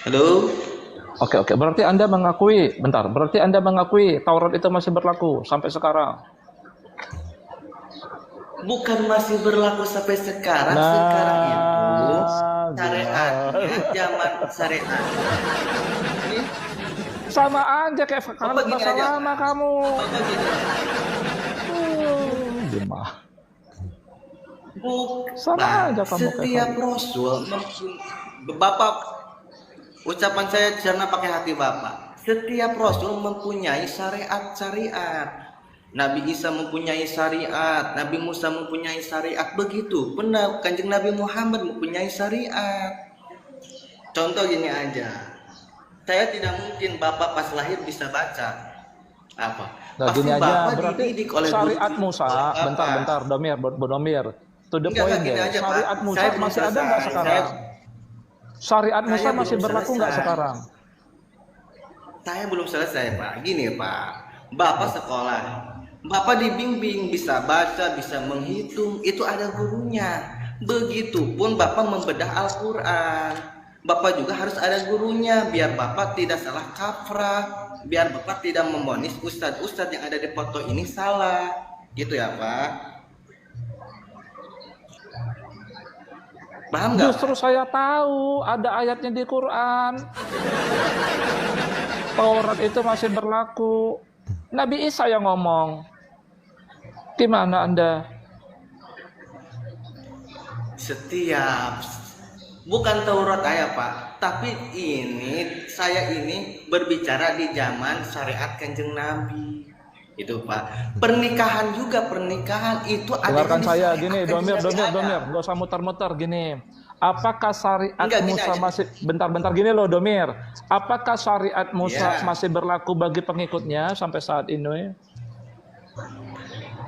Halo? Oke. Berarti Anda mengakui, berarti Anda mengakui Taurat itu masih berlaku sampai sekarang? Bukan masih berlaku sampai sekarang. Sekarang itu syariatnya zaman syariat. Sama aja kayak kalau bahasa lama kamu. Gimana? Sama aja kamu. Setiap rasul, Bapak, ucapan saya karena pakai hati Bapak. Setiap rasul mempunyai syariat. Nabi Isa mempunyai syariat, Nabi Musa mempunyai syariat, begitu pun Kanjeng Nabi Muhammad mempunyai syariat. Contoh gini aja, saya tidak mungkin Bapak pas lahir bisa baca apa. Nah, gini aja, berarti syariat Musa, bentar, Domir, to the point deh. Syariat Musa masih ada nggak sekarang? Syariat Musa masih berlaku nggak sekarang? Saya belum selesai, Pak. Gini, Pak, Bapak sekolah. Bapak dibimbing bisa baca, bisa menghitung, itu ada gurunya. Begitupun Bapak membedah Al-Quran. Bapak juga harus ada gurunya biar Bapak tidak salah kaprah, biar Bapak tidak memonis ustadz-ustadz yang ada di foto ini salah. Gitu ya, Pak. Paham nggak? Justru saya tahu ada ayatnya di Quran. Taurat itu masih berlaku. Nabi Isa yang ngomong. Gimana Anda? Setiap bukan Taurat ayat Pak, tapi saya ini berbicara di zaman syariat Kanjeng Nabi. Itu Pak. Pernikahan itu ada. Dengarkan saya gini, Domir, nggak usah muter-muter gini. Apakah syariat Musa masih bentar-bentar gini loh, Domir. Apakah syariat Musa masih berlaku bagi pengikutnya sampai saat ini?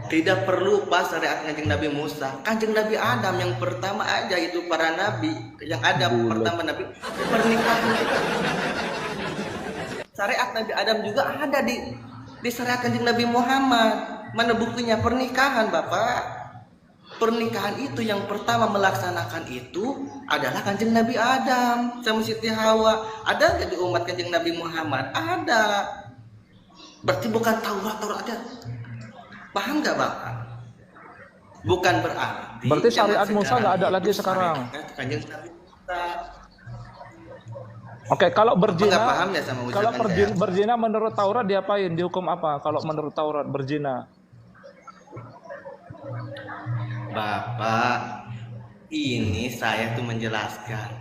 Tidak perlu Pak syariat Kanjeng Nabi Musa. Kanjeng Nabi Adam yang pertama aja itu para nabi yang ada pertama nabi pernikahan. Syariat Nabi Adam juga ada di syariat Kanjeng Nabi Muhammad. Mana buktinya pernikahan, Bapak? Pernikahan itu yang pertama melaksanakan itu adalah Kanjeng Nabi Adam sama Siti Hawa. Ada nggak di umat Kanjeng Nabi Muhammad? Ada. Berarti bukan Taurat ada. Paham nggak Bapak? Bukan berarti syariat Musa nggak ada lagi sekarang. Kanjeng Nabi Musa. Oke, kalau berzina, paham ya sama berzina menurut Taurat diapain? Dihukum apa? Kalau menurut Taurat berzina? Bapak, ini saya tuh menjelaskan.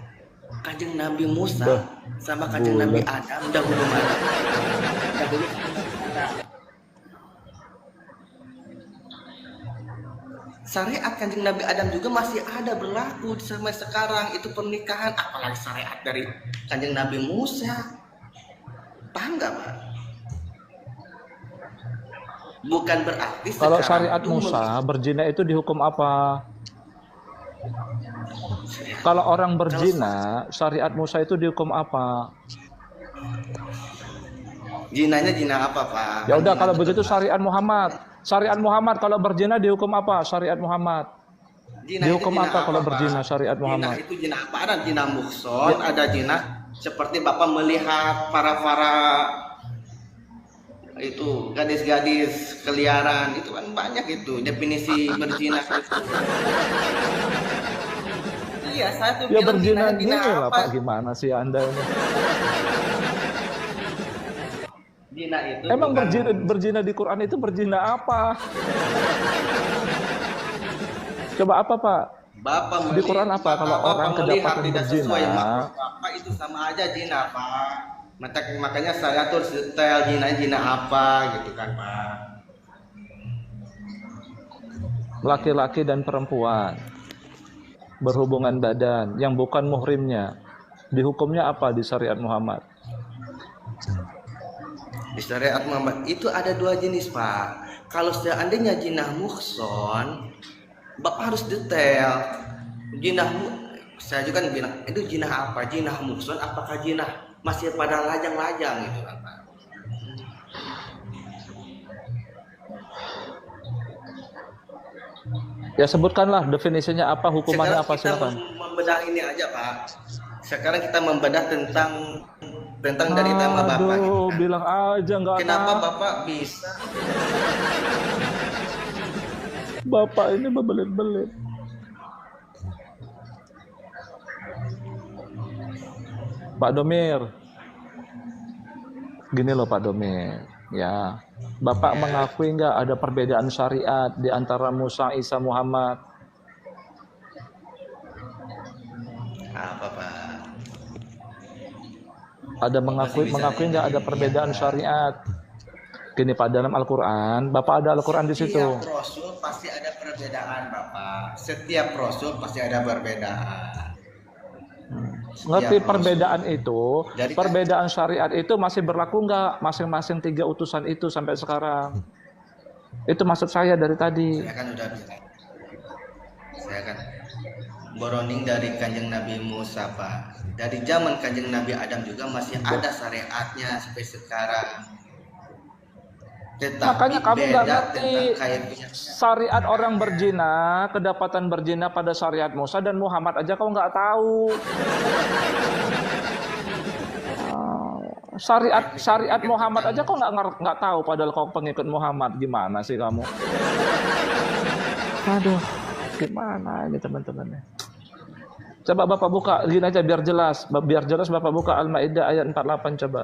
Kanjeng Nabi Musa sama Kanjeng Nabi Adam dahulu mana? Syariat Kanjeng Nabi Adam juga masih ada berlaku sampai sekarang. Itu pernikahan, apalagi syariat dari Kanjeng Nabi Musa. Paham nggak Pak? Bukan berarti kalau syariat Musa berzina itu dihukum apa? Kalau orang berzina, syariat Musa itu dihukum apa? Zinanya zina apa Pak? Ya udah kalau begitu syariat Muhammad. Syariat Muhammad kalau berzina dihukum apa? Syariat Muhammad. Dihukum apa kalau berzina syariat Muhammad? Zina itu zina apa? Ada zina muhson, ada zina seperti Bapak melihat para itu gadis-gadis keliaran, itu kan banyak itu definisi berzina itu. Iya, saya tuh ya bilang berzina gini apa? lah Pak, gimana sih Anda ini? Zina itu emang berzina di Quran itu berzina apa? Coba apa Pak? Bapak di Quran apa kalau orang kedapatan berzina? Bapak itu sama aja zina Pak. Makanya saya tuh setel zina apa gitu kan Pak. Laki-laki dan perempuan berhubungan badan yang bukan muhrimnya, dihukumnya apa di syariat Muhammad? Di syariat Muhammad itu ada dua jenis Pak. Kalau seandainya zina muhson, Bapak harus detail. Saya juga bilang itu zina apa? Zina muhson apakah zina masih pada lajang-lajang gitu kan Pak. Ya sebutkanlah definisinya apa, hukumannya apa, silakan. Membedah ini aja Pak. Sekarang kita membedah tentang dari tema Bapak gitu kan. Bilang aja nggak. Kenapa Bapak bisa? Bapak ini berbelit-belit. Pak Domir, gini loh Pak Domir, ya, Bapak mengakui nggak ada perbedaan syariat di antara Musa, Isa, Muhammad? Apa Pak? Ada mengakui nggak ada perbedaan syariat? Gini Pak, dalam Al-Quran, Bapak ada Al-Quran di situ. Setiap Rasul pasti ada perbedaan Bapak. Setiap Rasul pasti ada perbedaan. Ngerti perbedaan itu, perbedaan syariat itu masih berlaku nggak masing-masing 3 utusan itu sampai sekarang? Itu maksud saya dari tadi. Saya kan udah bilang. Saya kan boronding dari Kanjeng Nabi Musa Pak. Dari zaman Kanjeng Nabi Adam juga masih ada syariatnya sampai sekarang. Tetapi Makanya kamu nggak beda ngerti tentang kaifiat. syariat orang berzina, kedapatan berzina pada syariat Musa dan Muhammad aja kau nggak tahu. Syariat Muhammad aja kau nggak tahu, padahal kau pengikut Muhammad. Gimana sih kamu? Aduh, gimana ini teman-teman? Coba Bapak buka, gini aja biar jelas. Biar jelas Bapak buka Al-Maidah ayat 48 coba.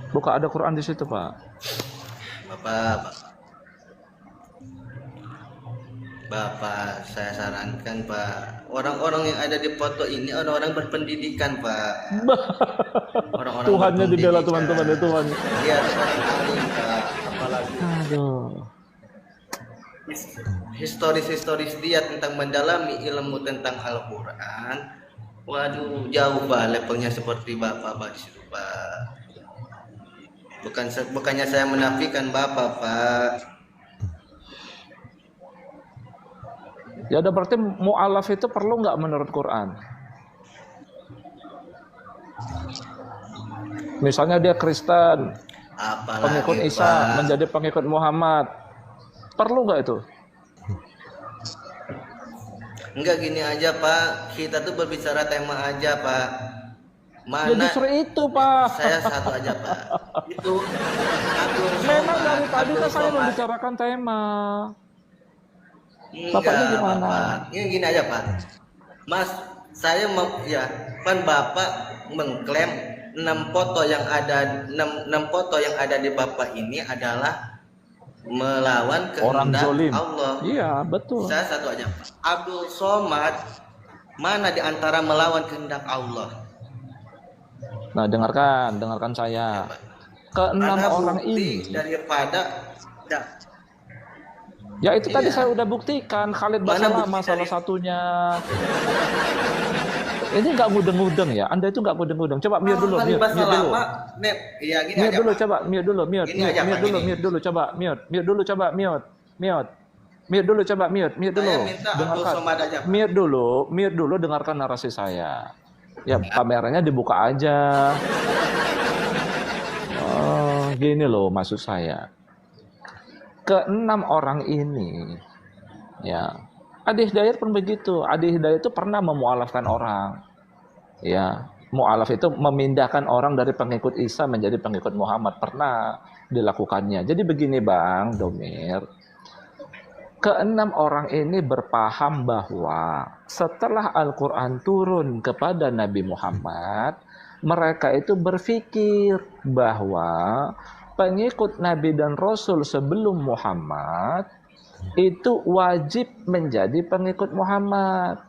Buka, ada Quran di situ, Pak. Bapak, saya sarankan Pak, orang-orang yang ada di foto ini orang-orang berpendidikan Pak. Orang-orang Tuhannya dibela berpendidikan. teman-teman ya Tuhan. Dia seorang alim Pak, apalagi Aduh. historis dia tentang mendalami ilmu tentang Al-Quran. Waduh, jauh Pak levelnya seperti Bapak di situ Pak. Bukannya saya menafikan Bapak Pak. Ya udah, berarti mu'alaf itu perlu nggak menurut Quran? Misalnya dia Kristen, Apalagi pengikut Isa Pak, menjadi pengikut Muhammad, perlu nggak itu? enggak gini aja Pak, kita tuh berbicara tema aja Pak. Ya Mana justru itu Pak. saya satu aja Pak. Itu Abdul Memang Somad, dari tadi Abdul kan saya Somad. membicarakan tema. Enggak, Bapaknya gimana? Bapak. Ini gini aja Pak. Mas, saya mau ya, kan Bapak mengklaim 6 foto yang ada di Bapak ini adalah melawan Orang kehendak zolim. Allah. Iya, betul. Saya satu aja Pak. Abdul Somad mana di antara melawan kehendak Allah? Nah, dengarkan saya. Keenam Mana orang bukti ini, daripada ya itu tadi Iya. saya udah buktikan. Khalid Mana Basalamah bukti salah dari- satunya. Ini nggak ngudeng-ngudeng ya? Anda itu nggak ngudeng-ngudeng. Coba mute dulu, Kali mute bahasa dulu. lama, Nep. Iya gini Mute aja dulu, Pak. coba mute dulu, mute Gini aja, Pak, dulu, gini. mute dulu, coba mute dulu, coba mute dulu, coba mute dulu. Saya minta Abdul Dengarkan. Somad aja Pak. Mute dulu, dengarkan narasi saya. Ya, kameranya dibuka aja. Oh, gini loh maksud saya. Keenam orang ini, ya, Adi Hidayat pun begitu. Adi Hidayat itu pernah memualafkan orang. Ya, mualaf itu memindahkan orang dari pengikut Isa menjadi pengikut Muhammad, pernah dilakukannya. Jadi begini Bang Domir, keenam orang ini berpaham bahwa setelah Al-Quran turun kepada Nabi Muhammad, mereka itu berpikir bahwa pengikut Nabi dan Rasul sebelum Muhammad itu wajib menjadi pengikut Muhammad.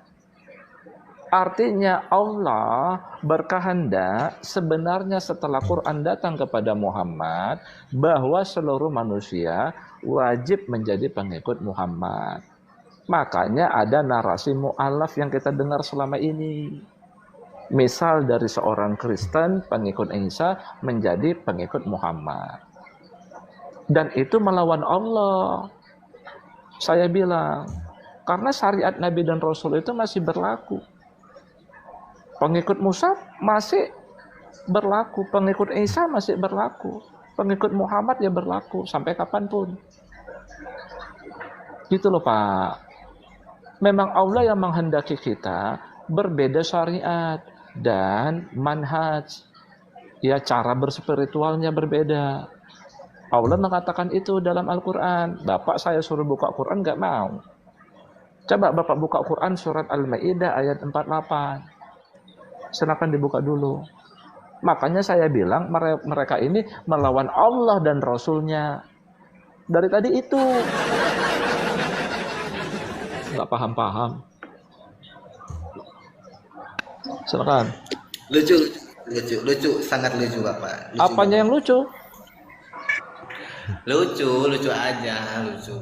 Artinya Allah berkehendak sebenarnya setelah Quran datang kepada Muhammad bahwa seluruh manusia wajib menjadi pengikut Muhammad. Makanya ada narasi mu'alaf yang kita dengar selama ini. Misal dari seorang Kristen pengikut Isa menjadi pengikut Muhammad. Dan itu melawan Allah. Saya bilang, karena syariat Nabi dan Rasul itu masih berlaku. Pengikut Musa masih berlaku, pengikut Isa masih berlaku, pengikut Muhammad ya berlaku sampai kapanpun. Gitu loh Pak. Memang Allah yang menghendaki kita berbeda syariat dan manhaj. Ya, cara berspiritualnya berbeda. Allah mengatakan itu dalam Al-Quran. Bapak saya suruh buka Quran nggak mau. Coba Bapak buka Quran surat Al-Maidah ayat 48. Silakan dibuka dulu. Makanya saya bilang mereka ini melawan Allah dan Rasulnya. Dari tadi itu. Nggak paham-paham. Silakan. Lucu, sangat lucu Bapak. Lucu Apanya yang lucu? Lucu aja, lucu.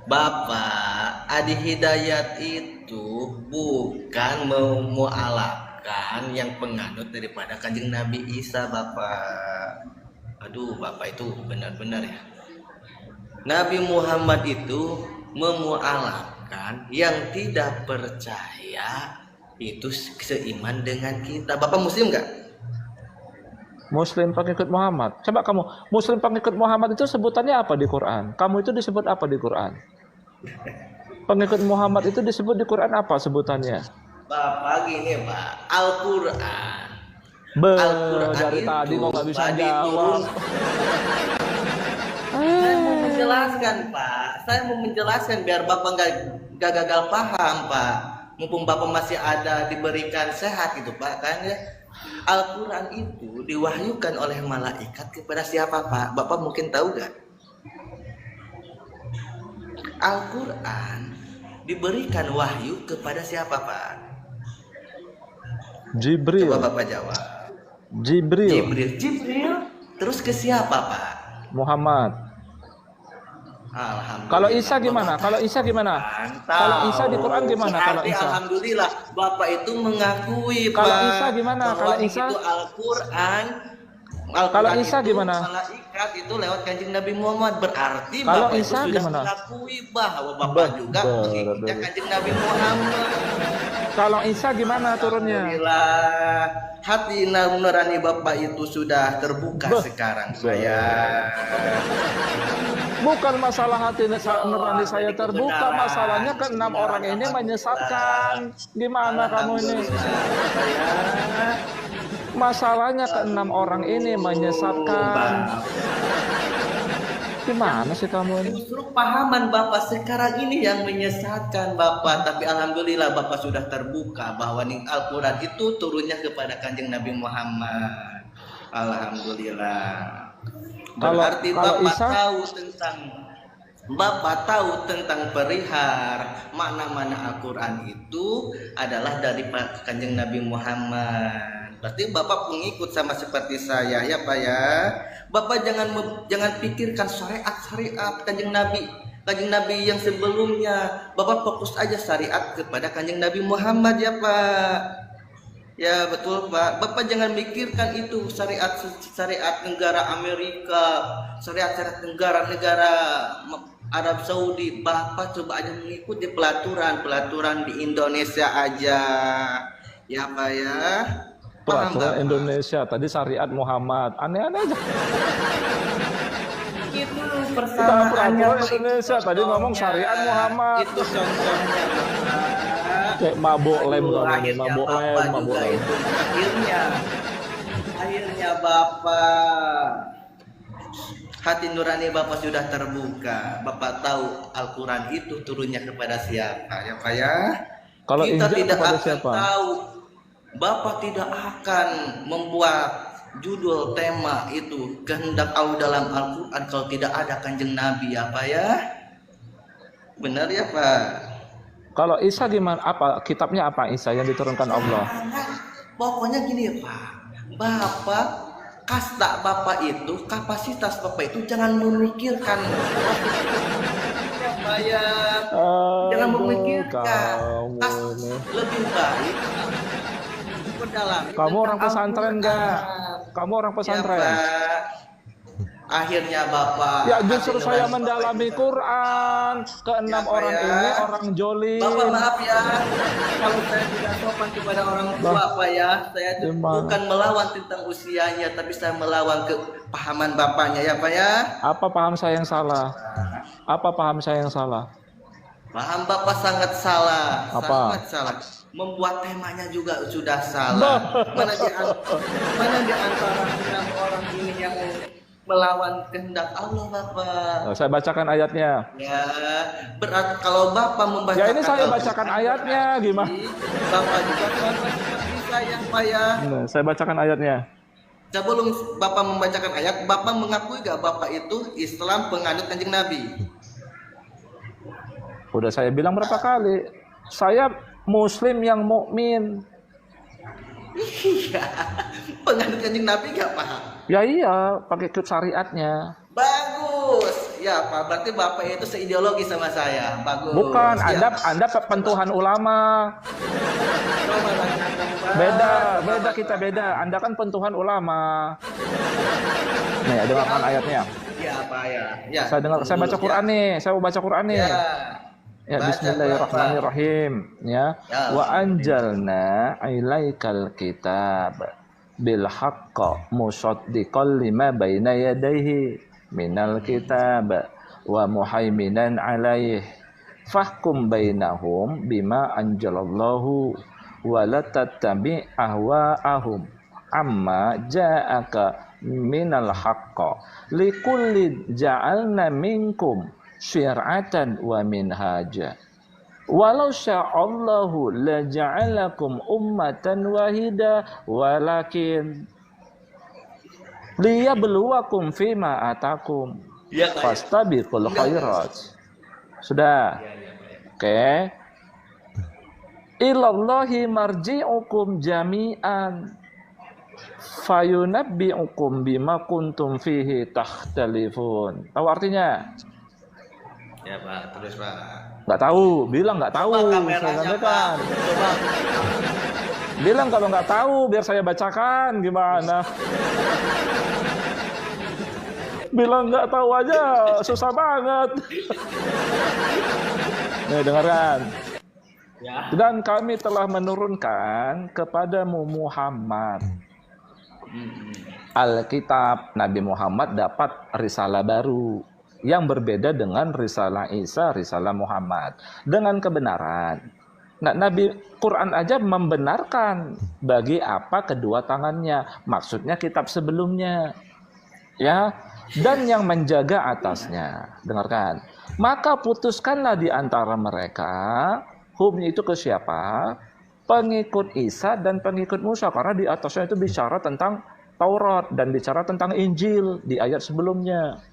Bapak, Adi Hidayat itu bukan memualafkan yang penganut daripada Kanjeng Nabi Isa, Bapak. Aduh, Bapak itu benar-benar ya. Nabi Muhammad itu memualafkan yang tidak percaya itu seiman dengan kita. Bapak Muslim nggak? Muslim pengikut Muhammad. Coba kamu, Muslim pengikut Muhammad itu sebutannya apa di Quran? Kamu itu disebut apa di Quran? Pengikut Muhammad itu disebut di Quran apa sebutannya? Bapak gini Pak, Al-Quran. Dari tadi kok nggak bisa jawab. Saya mau menjelaskan Pak, saya mau menjelaskan biar Bapak nggak gagal paham Pak. Mumpung Bapak masih ada diberikan sehat gitu Pak kan ya. Al-Quran itu diwahyukan oleh malaikat kepada siapa Pak? Bapak mungkin tahu gak? Al-Quran diberikan wahyu kepada siapa Pak? Jibril. Coba Bapak jawab. Jibril. Terus ke siapa Pak? Muhammad. Alhamdulillah. Kalau Isa gimana? Kalau Isa gimana? Kalau Isa di Quran gimana? Kalau Isa? Alhamdulillah, Bapak itu mengakui Pak. Kalau Isa gimana? Kalau Isa? Itu Al-Quran. Kalau Isa gimana? Malaikat itu lewat Kanjeng Nabi Muhammad, berarti kalau Bapak Isa itu sudah gimana? mengakui bahwa Bapak juga mengikutnya Kanjeng Nabi Muhammad. Kalau Isa gimana turunnya? Alhamdulillah, hati nurani Bapak itu sudah terbuka sekarang saya. Bukan masalah hati nurani saya terbuka, masalahnya ke 6 orang ini menyesatkan. Gimana kamu ini? Masalahnya ke 6 orang ini menyesatkan. Gimana sih kamu ini? Justru pahaman Bapak sekarang ini yang menyesatkan Bapak. Tapi alhamdulillah Bapak sudah terbuka bahwa Al-Quran itu turunnya kepada Kanjeng Nabi Muhammad. Alhamdulillah. Berarti Bapak tahu tentang perihal makna-makna Al-Quran itu adalah dari Kanjeng Nabi Muhammad. Berarti Bapak pengikut sama seperti saya ya Pak ya. Bapak jangan pikirkan syariat Kanjeng Nabi yang sebelumnya. Bapak fokus aja syariat kepada Kanjeng Nabi Muhammad ya Pak. Ya betul Pak. Bapak jangan mikirkan itu syariat negara Amerika, syariat negara Arab Saudi. Bapak coba aja mengikuti pelaturan di Indonesia aja. Ya Pak ya. Peraturan Indonesia tadi syariat Muhammad. Aneh-aneh aja. Itu persamaannya peraturan Indonesia tadi ngomong syariat Muhammad. Itu contohnya kayak mabuk lem mabuk lem. Akhirnya Bapak, hati nurani Bapak sudah terbuka. Bapak tahu Al-Quran itu turunnya kepada siapa ya Pak ya. Kalau kita tidak akan siapa? tahu. Bapak tidak akan membuat judul tema itu kehendak Allah dalam Al-Quran kalau tidak ada Kanjeng Nabi ya Pak ya. Benar ya Pak. Kalau Isa gimana? Apa kitabnya apa Isa yang diturunkan Allah? Pokoknya gini ya Pak. Bapak kasta Bapak itu, kapasitas Bapak itu jangan memikirkan jangan memikirkan lebih baik kamu orang pesantren enggak? Kamu orang pesantren? Ya, akhirnya Bapak ya justru saya mendalami Quran ke 6 orang ini orang joli. Bapak maaf ya kalau saya tidak sopan kepada orang tua Pak ya. Saya bukan melawan tentang usianya, tapi saya melawan kepahaman Bapaknya ya Pak ya. Apa paham saya yang salah? Apa paham saya yang salah? Paham Bapak sangat salah. Apa? Sangat salah. Membuat temanya juga sudah salah. Mana di antara 6 orang ini yang melawan kehendak Allah Bapak? Saya bacakan ayatnya. Ya, berarti kalau Bapak membacakan ya ini saya bacakan ayatnya gimana? Bapak juga sama seperti saya Pak ya. Nah, saya bacakan ayatnya. Sebelum Bapak membacakan ayat, Bapak mengakui gak Bapak itu Islam penganut Kanjeng Nabi? Udah saya bilang berapa kali. Saya Muslim yang mukmin. Iya, penganut Kanjeng Nabi gak paham? Ya iya, pakai ikut syariatnya. Bagus. Ya Pak, berarti Bapak itu seideologi sama saya. Bagus. Bukan, ya. Anda pentuhan ulama. Beda kita beda. Anda kan pentuhan ulama. Nih, ada makan ayatnya. Iya Pak ya. Ya. Saya baca Quran nih. Saya mau baca Quran nih. Ya, Bismillahirrahmanirrahim. Ya. Wa anjalna ilaikal kitab bil haqq musaddiqan lima baina yadayhi minal kitab wa muhaiminan alaih fahkum bainahum bima anjalallahu wa la tattabi ahwa'ahum amma ja'aka minal haqq likulli ja'alna minkum syir'atan wa minhaja walau sya'allahu la ja'alakum ummatan wahida walakin liyabluwakum fima atakum fastabiqul khairat. Sudah. Oke. Ilallahi marji'ukum jami'an fayunabbi'ukum bima kuntum fihi takhtalifun. Tahu artinya? Ya Pak, terus Pak. Nggak tahu, bilang nggak tahu. Saya sampaikan. Bilang kalau nggak tahu, biar saya bacakan gimana. Bilang nggak tahu aja, susah banget. Nih, dengarkan. Dan kami telah menurunkan kepadamu Muhammad Alkitab. Nabi Muhammad dapat risalah baru yang berbeda dengan risalah Isa, risalah Muhammad, dengan kebenaran. Nah, Nabi Quran aja membenarkan bagi apa kedua tangannya, maksudnya kitab sebelumnya, ya, dan yang menjaga atasnya. Dengarkan. Maka putuskanlah di antara mereka, hum itu ke siapa? Pengikut Isa dan pengikut Musa, karena di atasnya itu bicara tentang Taurat dan bicara tentang Injil di ayat sebelumnya.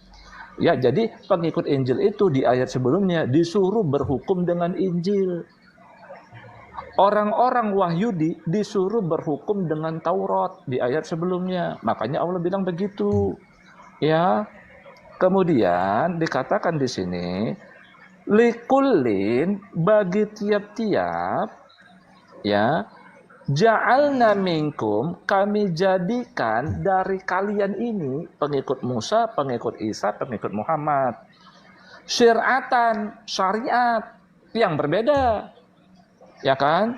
Ya, jadi pengikut Injil itu di ayat sebelumnya disuruh berhukum dengan Injil. Orang-orang Wahyudi disuruh berhukum dengan Taurat di ayat sebelumnya. Makanya Allah bilang begitu. Ya. Kemudian dikatakan di sini likullin, bagi tiap-tiap, ya, ja'alna minkum, kami jadikan dari kalian ini, pengikut Musa, pengikut Isa, pengikut Muhammad, syir'atan, syariat yang berbeda, ya kan?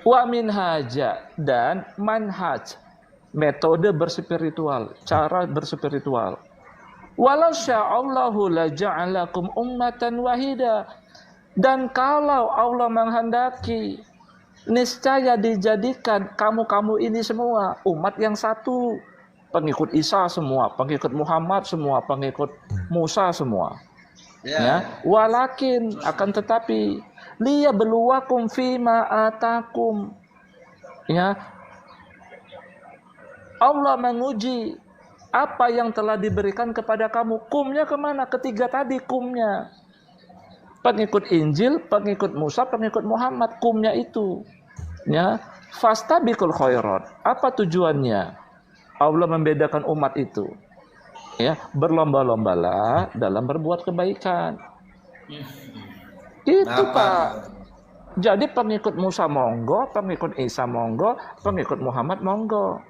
Wa minhaja, dan manhaj, metode berspiritual, cara berspiritual. Walau sya'allahu la ja'alakum ummatan wahida, dan kalau Allah menghendaki, niscaya dijadikan kamu-kamu ini semua umat yang satu. Pengikut Isa semua, pengikut Muhammad semua, pengikut Musa semua. Ya, walakin, akan tetapi, liyabluwakum fima atakum. Ya. Allah menguji apa yang telah diberikan kepada kamu. Kumnya kemana? Ketiga tadi kumnya. Pengikut Injil, pengikut Musa, pengikut Muhammad, kumnya itu. Ya, fastabiqul khairat. Apa tujuannya? Allah membedakan umat itu. Ya, berlomba-lombalah dalam berbuat kebaikan. Itu Pak. Jadi pengikut Musa monggo, pengikut Isa monggo, pengikut Muhammad monggo.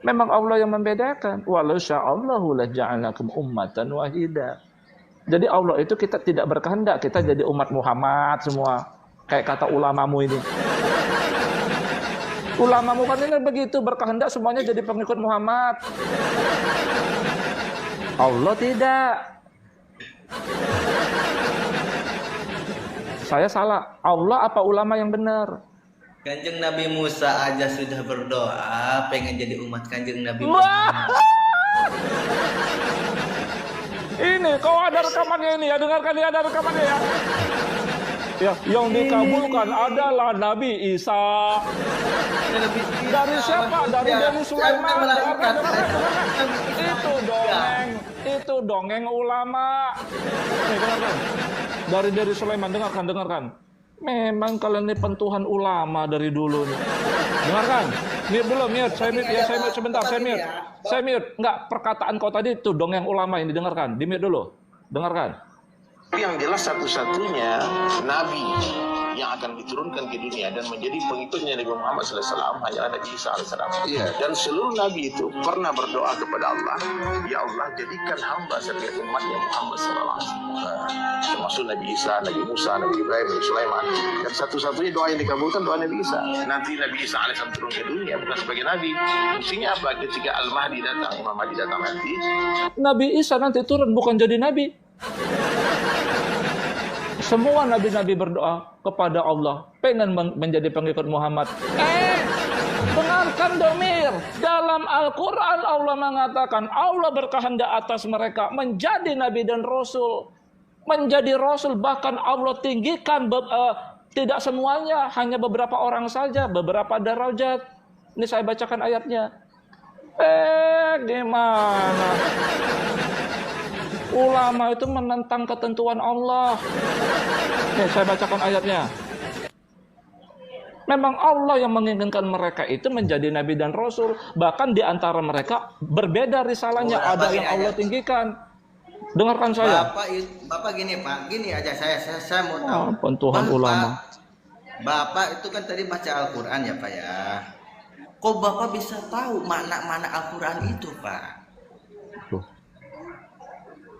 Memang Allah yang membedakan. Walau sya'allahu la ja'alakum ummatan wahida. Jadi Allah itu kita tidak berkehendak kita jadi umat Muhammad semua. Kayak kata ulamamu ini. Ulamamu kan ini begitu, berkehendak semuanya jadi pengikut Muhammad. Allah tidak. Saya salah. Allah apa ulama yang benar? Kanjeng Nabi Musa aja sudah berdoa pengen jadi umat Kanjeng Nabi Muhammad. Ini kau ada rekamannya ini ya, dengarkan ya, ada rekamannya ya. Ya, yang dikabulkan adalah Nabi Isa. Dari siapa? Dari Sulaiman. Dengarkan. Itu dongeng ulama. Nih, dengarkan. Dari Sulaiman, dengarkan. Memang kalian ini pentuhan ulama dari dulu nih. Dengarkan. Mute dulu, mute. Saya mute sebentar, saya mute. Enggak, perkataan kau tadi itu dongeng ulama ini, dengarkan. Di mute dulu. Dengarkan. Yang jelas satu-satunya nabi yang akan diturunkan ke dunia dan menjadi pengikutnya Nabi Muhammad SAW hanyalah Nabi Isa AS. Dan seluruh Nabi itu pernah berdoa kepada Allah, ya Allah jadikan hamba setiap umatnya Muhammad SAW. Termasuk Nabi Isa, Nabi Musa, Nabi Ibrahim, Nabi Sulaiman. Dan satu-satunya doa yang dikabulkan doa Nabi Isa. Nanti Nabi Isa AS turun ke dunia bukan sebagai Nabi. Fungsinya apa? Ketika Al-Mahdi datang, Imam Mahdi datang nanti, Nabi Isa nanti turun bukan jadi nabi. Semua nabi-nabi berdoa kepada Allah, pengen menjadi pengikut Muhammad. Dengarkan domir. Dalam Al-Quran Allah mengatakan Allah berkehendak atas mereka menjadi nabi dan rasul. Menjadi rasul, bahkan Allah tinggikan tidak semuanya, hanya beberapa orang saja, beberapa derajat. Ini saya bacakan ayatnya. Gimana? Ulama itu menentang ketentuan Allah. Nih, saya bacakan ayatnya. Memang Allah yang menginginkan mereka itu menjadi nabi dan rasul. Bahkan di antara mereka berbeda risalahnya. Ada yang Allah tinggikan. Dengarkan saya. Bapak gini Pak, gini aja saya mau tahu. Ampun Tuhan ulama. Bapak itu kan tadi baca Al-Quran ya Pak ya. Kok Bapak bisa tahu makna-makna Al-Quran itu Pak?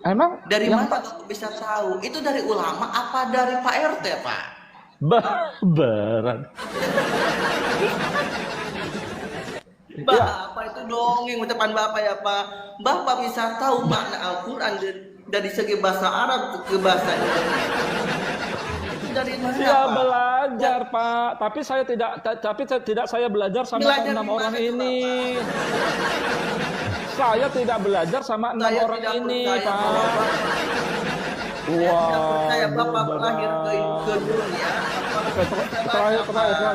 Emang dari mana Bapak bisa tahu? Itu dari ulama apa dari Pak RT Pak? Berat. Bapak itu dongeng ucapan Bapak ya Pak. Bapak bisa tahu makna Al-Quran dari segi bahasa Arab ke bahasa Indonesia. Itu dari mana Ya Pak? belajar Pak. Tapi saya tidak saya belajar sama Belajar 6 di orang mana, ini. Bapak? Saya tidak belajar sama 6 orang ini Pak. Wah, saya Bapak lahir ke dunia. Terakhir,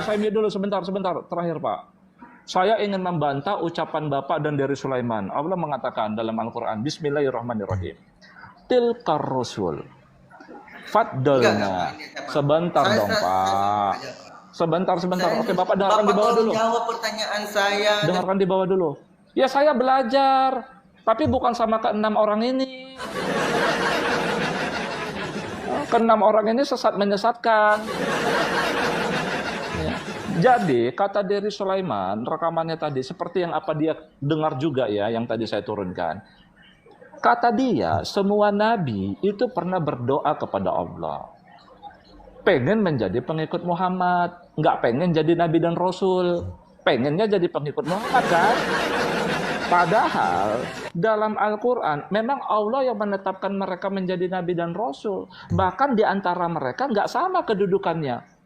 saya mute dulu sebentar. Terakhir Pak. Saya ingin membantah ucapan Bapak dan dari Sulaiman. Allah mengatakan dalam Al-Quran, Bismillahirrahmanirrahim. Tilkar Rasul. Faddalna. Sebentar dong Pak. Sebentar. Oke, Bapak dengarkan di bawah dulu. Jawab pertanyaan saya. Dengarkan di bawah dulu. Ya saya belajar. Tapi bukan sama ke-6 orang ini. Ke-6 orang ini sesat menyesatkan. Ya. Jadi kata dari Sulaiman rekamannya tadi seperti yang apa dia dengar juga ya yang tadi saya turunkan. Kata dia semua nabi itu pernah berdoa kepada Allah. Pengen menjadi pengikut Muhammad, nggak pengen jadi nabi dan rasul. Pengennya jadi pengikut Muhammad kan? Padahal dalam Al-Quran memang Allah yang menetapkan mereka menjadi nabi dan rasul. Bahkan di antara mereka nggak sama kedudukannya.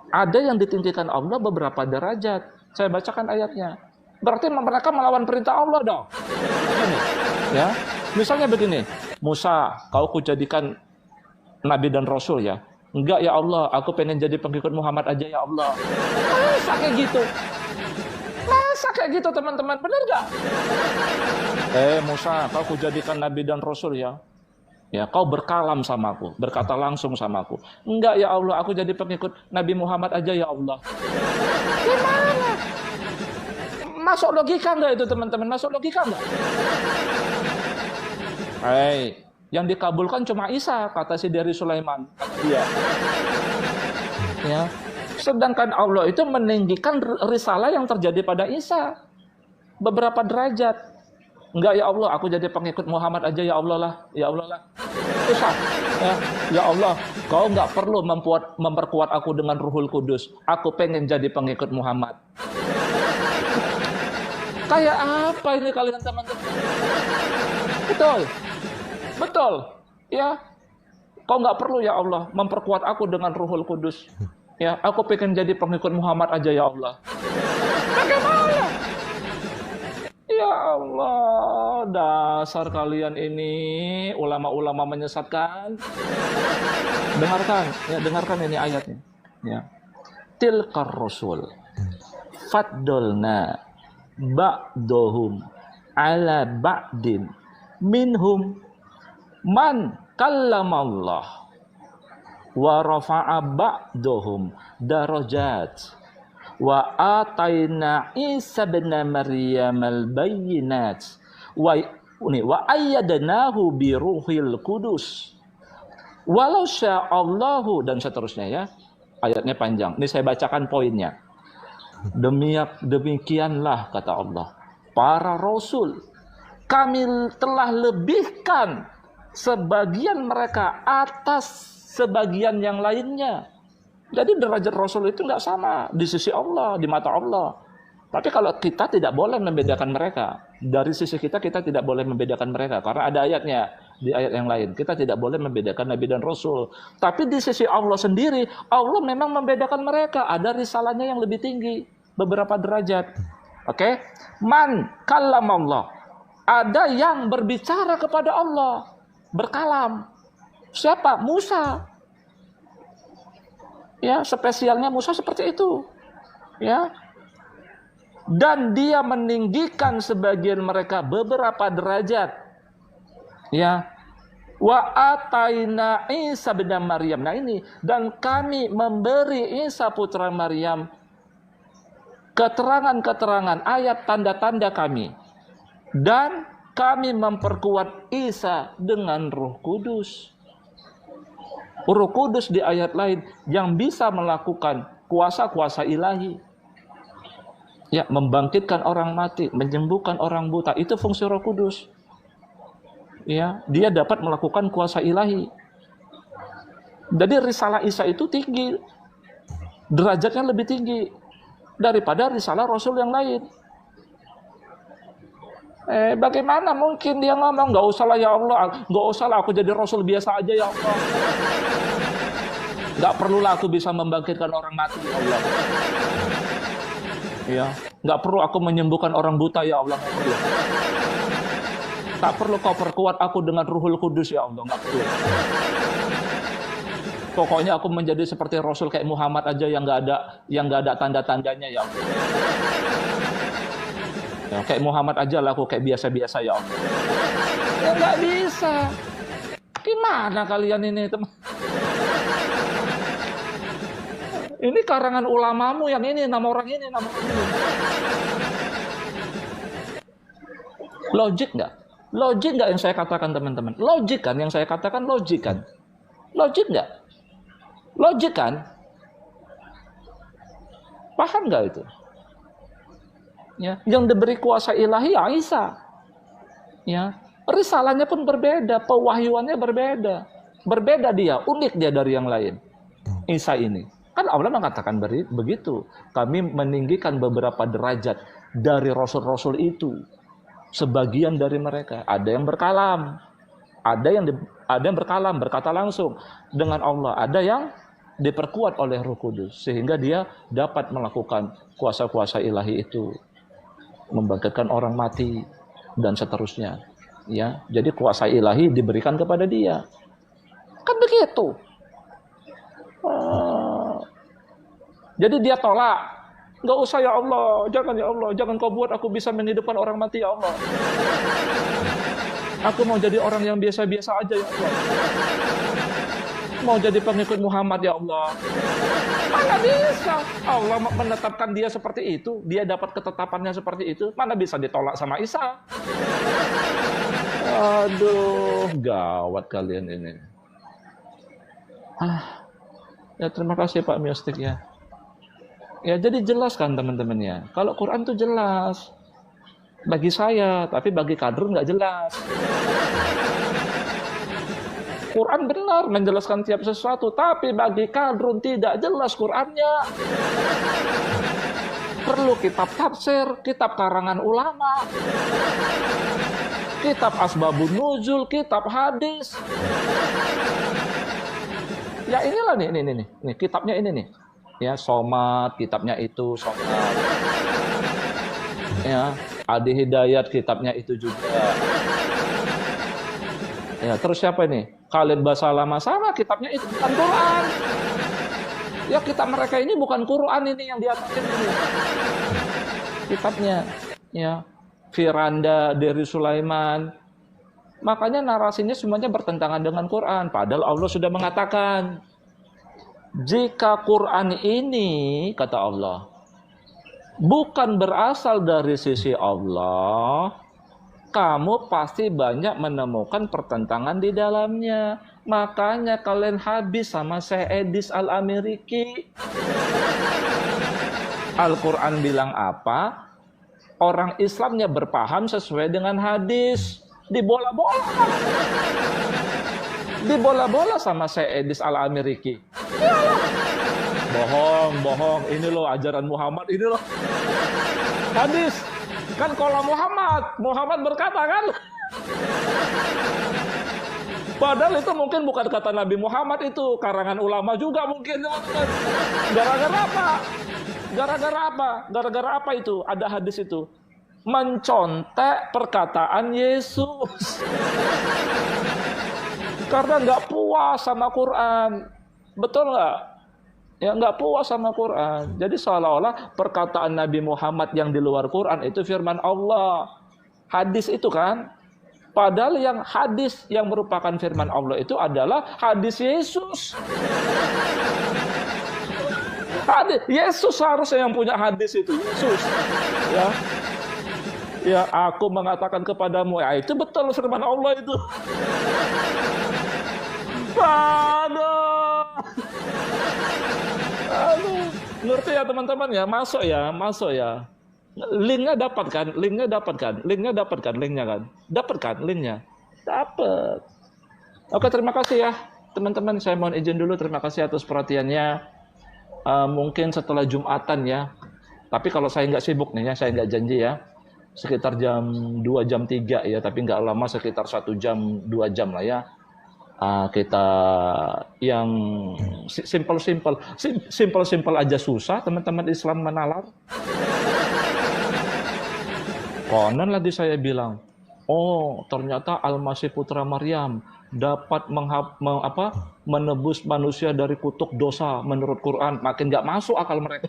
Ada yang ditinggikan Allah beberapa derajat. Saya bacakan ayatnya. Berarti mereka melawan perintah Allah dong. Ini, ya, misalnya begini, Musa, kau kujadikan nabi dan rasul ya. Enggak ya Allah, aku pengen jadi pengikut Muhammad aja ya Allah. Masa kayak gitu? Masa kayak gitu teman-teman, benar gak? Musa, kau kujadikan nabi dan rasul ya. Ya, kau berkalam sama aku, berkata langsung sama aku. Enggak ya Allah, aku jadi pengikut Nabi Muhammad aja ya Allah. Gimana? Masuk logika enggak itu teman-teman? Masuk logika enggak? Yang dikabulkan cuma Isa, kata si dari Sulaiman. Iya. Ya. Sedangkan Allah itu meninggikan risalah yang terjadi pada Isa. Beberapa derajat. Enggak ya Allah, aku jadi pengikut Muhammad aja ya Allah lah. Ya Allah lah. Susah. Ya Allah, kau enggak perlu memperkuat aku dengan Ruhul Kudus. Aku pengen jadi pengikut Muhammad. Kayak apa ini kalian teman-teman? Betul. Ya. Kau enggak perlu ya Allah memperkuat aku dengan Ruhul Kudus. Ya, aku pengen jadi pengikut Muhammad aja ya Allah. Bagaimana? Ya Allah, dasar kalian ini ulama-ulama menyesatkan. Dengarkan ini ayatnya. Ya. Tilkar Rasul faddalna ba'dahum ala ba'din minhum man kallamallah wa rafa'a ba'dahum darajat wa atayna Isa bin Maryam al-bayyinat wa ayyadnahu bi ruhil kudus walau sya'allahu dan seterusnya ya. Ayatnya panjang. Ini saya bacakan poinnya. Demikianlah kata Allah, para rasul kami telah lebihkan sebagian mereka atas sebagian yang lainnya. Jadi derajat rasul itu nggak sama di sisi Allah, di mata Allah. Tapi kalau kita tidak boleh membedakan mereka. Dari sisi kita tidak boleh membedakan mereka. Karena ada ayatnya di ayat yang lain. Kita tidak boleh membedakan Nabi dan Rasul. Tapi di sisi Allah sendiri, Allah memang membedakan mereka. Ada risalahnya yang lebih tinggi. Beberapa derajat. Oke? Man kalam Allah. Ada yang berbicara kepada Allah. Berkalam. Siapa? Musa. Ya, spesialnya Musa seperti itu. Ya. Dan dia meninggikan sebagian mereka beberapa derajat. Ya. Wa ataina Isa bin Maryam. Nah ini, dan kami memberi Isa putra Maryam keterangan-keterangan, ayat tanda-tanda kami. Dan kami memperkuat Isa dengan Roh Kudus. Roh Kudus di ayat lain yang bisa melakukan kuasa-kuasa ilahi. Ya, membangkitkan orang mati, menyembuhkan orang buta, itu fungsi Roh Kudus. Ya, dia dapat melakukan kuasa ilahi. Jadi risalah Isa itu tinggi. Derajatnya lebih tinggi daripada risalah Rasul yang lain. Bagaimana mungkin dia ngomong, nggak usah lah ya Allah, nggak usah lah aku jadi Rasul biasa aja ya Allah. Nggak perlulah aku bisa membangkitkan orang mati ya Allah. Ya, nggak perlu aku menyembuhkan orang buta ya Allah. Tak perlu kau perkuat aku dengan Ruhul Kudus ya Allah, nggak perlu. Pokoknya aku menjadi seperti Rasul kayak Muhammad aja yang nggak ada tanda-tandanya ya Allah. Ya, kayak Muhammad aja lah aku kayak biasa-biasa ya Allah. Ya nggak bisa. Gimana kalian ini teman? Ini karangan ulamamu yang ini, nama orang ini, nama orang ini. Logik nggak? Logik nggak yang saya katakan teman-teman? Logik kan yang saya katakan, logik kan? Logik nggak? Logik kan? Paham nggak itu? Ya, yang diberi kuasa ilahi Isa. Ya, risalahnya pun berbeda, pewahyuannya berbeda. Berbeda dia, unik dia dari yang lain. Isa ini. Kan Allah mengatakan begitu. Kami meninggikan beberapa derajat dari rasul-rasul itu. Sebagian dari mereka ada yang berkalam, ada yang berkalam berkata langsung dengan Allah, ada yang diperkuat oleh Roh Kudus sehingga dia dapat melakukan kuasa-kuasa ilahi itu, membangkitkan orang mati dan seterusnya. Ya, jadi kuasa ilahi diberikan kepada dia. Kan begitu. Jadi dia tolak, nggak usah ya Allah, jangan kau buat aku bisa menghidupkan orang mati ya Allah. Aku mau jadi orang yang biasa-biasa aja ya Allah. Mau jadi pengikut Muhammad ya Allah. Mana bisa? Allah menetapkan dia seperti itu, dia dapat ketetapannya seperti itu, mana bisa ditolak sama Isa? Aduh, gawat kalian ini. Ya terima kasih Pak Miostik ya. Ya jadi jelas kan teman-teman ya. Kalau Quran itu jelas bagi saya, tapi bagi kadrun nggak jelas. Quran benar menjelaskan tiap sesuatu, tapi bagi kadrun tidak jelas Qurannya. Perlu kitab tafsir, kitab karangan ulama, kitab asbabun nuzul, kitab hadis. Ya inilah nih kitabnya ini nih. Ya, Somat, kitabnya itu Somat. Ya, Adi Hidayat, kitabnya itu juga. Ya, terus siapa ini? Khalid Basalamah, sama kitabnya itu bukan Quran. Ya, kitab mereka ini bukan Quran ini yang diatakan ini. Kitabnya, ya, Firanda dari Sulaiman. Makanya narasinya semuanya bertentangan dengan Quran. Padahal Allah sudah mengatakan, jika Quran ini, kata Allah, bukan berasal dari sisi Allah, kamu pasti banyak menemukan pertentangan di dalamnya. Makanya kalian habis sama Syekh Edis Al-Ameriki. Al-Quran bilang apa? Orang Islamnya berpaham sesuai dengan hadis. Dibola-bola. Dibola-bola sama Syekh Edis Al-Ameriki. Bohong. Ini loh ajaran Muhammad, ini loh hadis. Kan kalau Muhammad berkata kan. Padahal itu mungkin bukan kata Nabi Muhammad, itu karangan ulama juga mungkin. Gara-gara apa? Gara-gara apa itu? Ada hadis itu. Mencontek perkataan Yesus. Karena nggak puas sama Quran. Betul nggak? Ya nggak puas sama Quran. Jadi seolah-olah perkataan Nabi Muhammad yang di luar Quran itu firman Allah. Hadis itu kan. Padahal yang hadis yang merupakan firman Allah itu adalah hadis Yesus. Hadis Yesus harusnya yang punya hadis itu. Yesus. Ya aku mengatakan kepadamu. Ya itu betul firman Allah itu. Aduh, ngerti ya teman-teman ya, masuk ya. Linknya dapat kan, linknya. Dapat. Oke, terima kasih ya teman-teman. Saya mohon izin dulu, terima kasih atas perhatiannya. Mungkin setelah Jumatan ya. Tapi kalau saya nggak sibuk nih ya, saya nggak janji ya. Sekitar jam 2 jam 3 ya, tapi nggak lama, sekitar 1 jam 2 jam lah ya. Kita yang simpel aja susah teman-teman Islam menalar. Konon lagi saya bilang, oh ternyata Al-Masih putra Maryam dapat menebus manusia dari kutuk dosa menurut Quran. Makin nggak masuk akal mereka.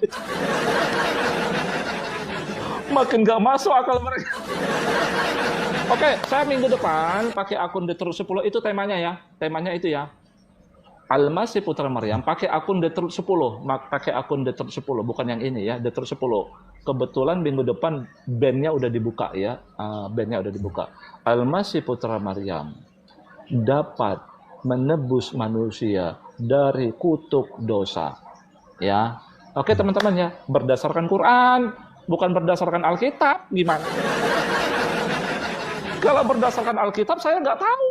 Makin nggak masuk akal mereka. Oke, saya minggu depan pakai akun Detrut 10, itu temanya ya. Temanya itu ya. Al-Masih putra Maryam pakai akun Detrut 10, pakai akun Detrut 10, bukan yang ini ya, Detrut 10. Kebetulan minggu depan bandnya udah dibuka ya. Bandnya udah dibuka. Al-Masih putra Maryam dapat menebus manusia dari kutuk dosa. Ya. Oke, teman-teman ya, berdasarkan Quran, bukan berdasarkan Alkitab. Gimana? Kalau berdasarkan Alkitab saya nggak tahu.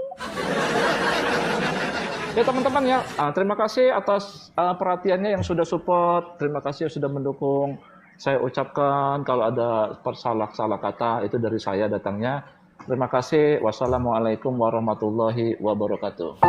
Ya teman-teman ya, terima kasih atas perhatiannya yang sudah support. Terima kasih yang sudah mendukung. Saya ucapkan kalau ada salah kata itu dari saya datangnya. Terima kasih. Wassalamualaikum warahmatullahi wabarakatuh.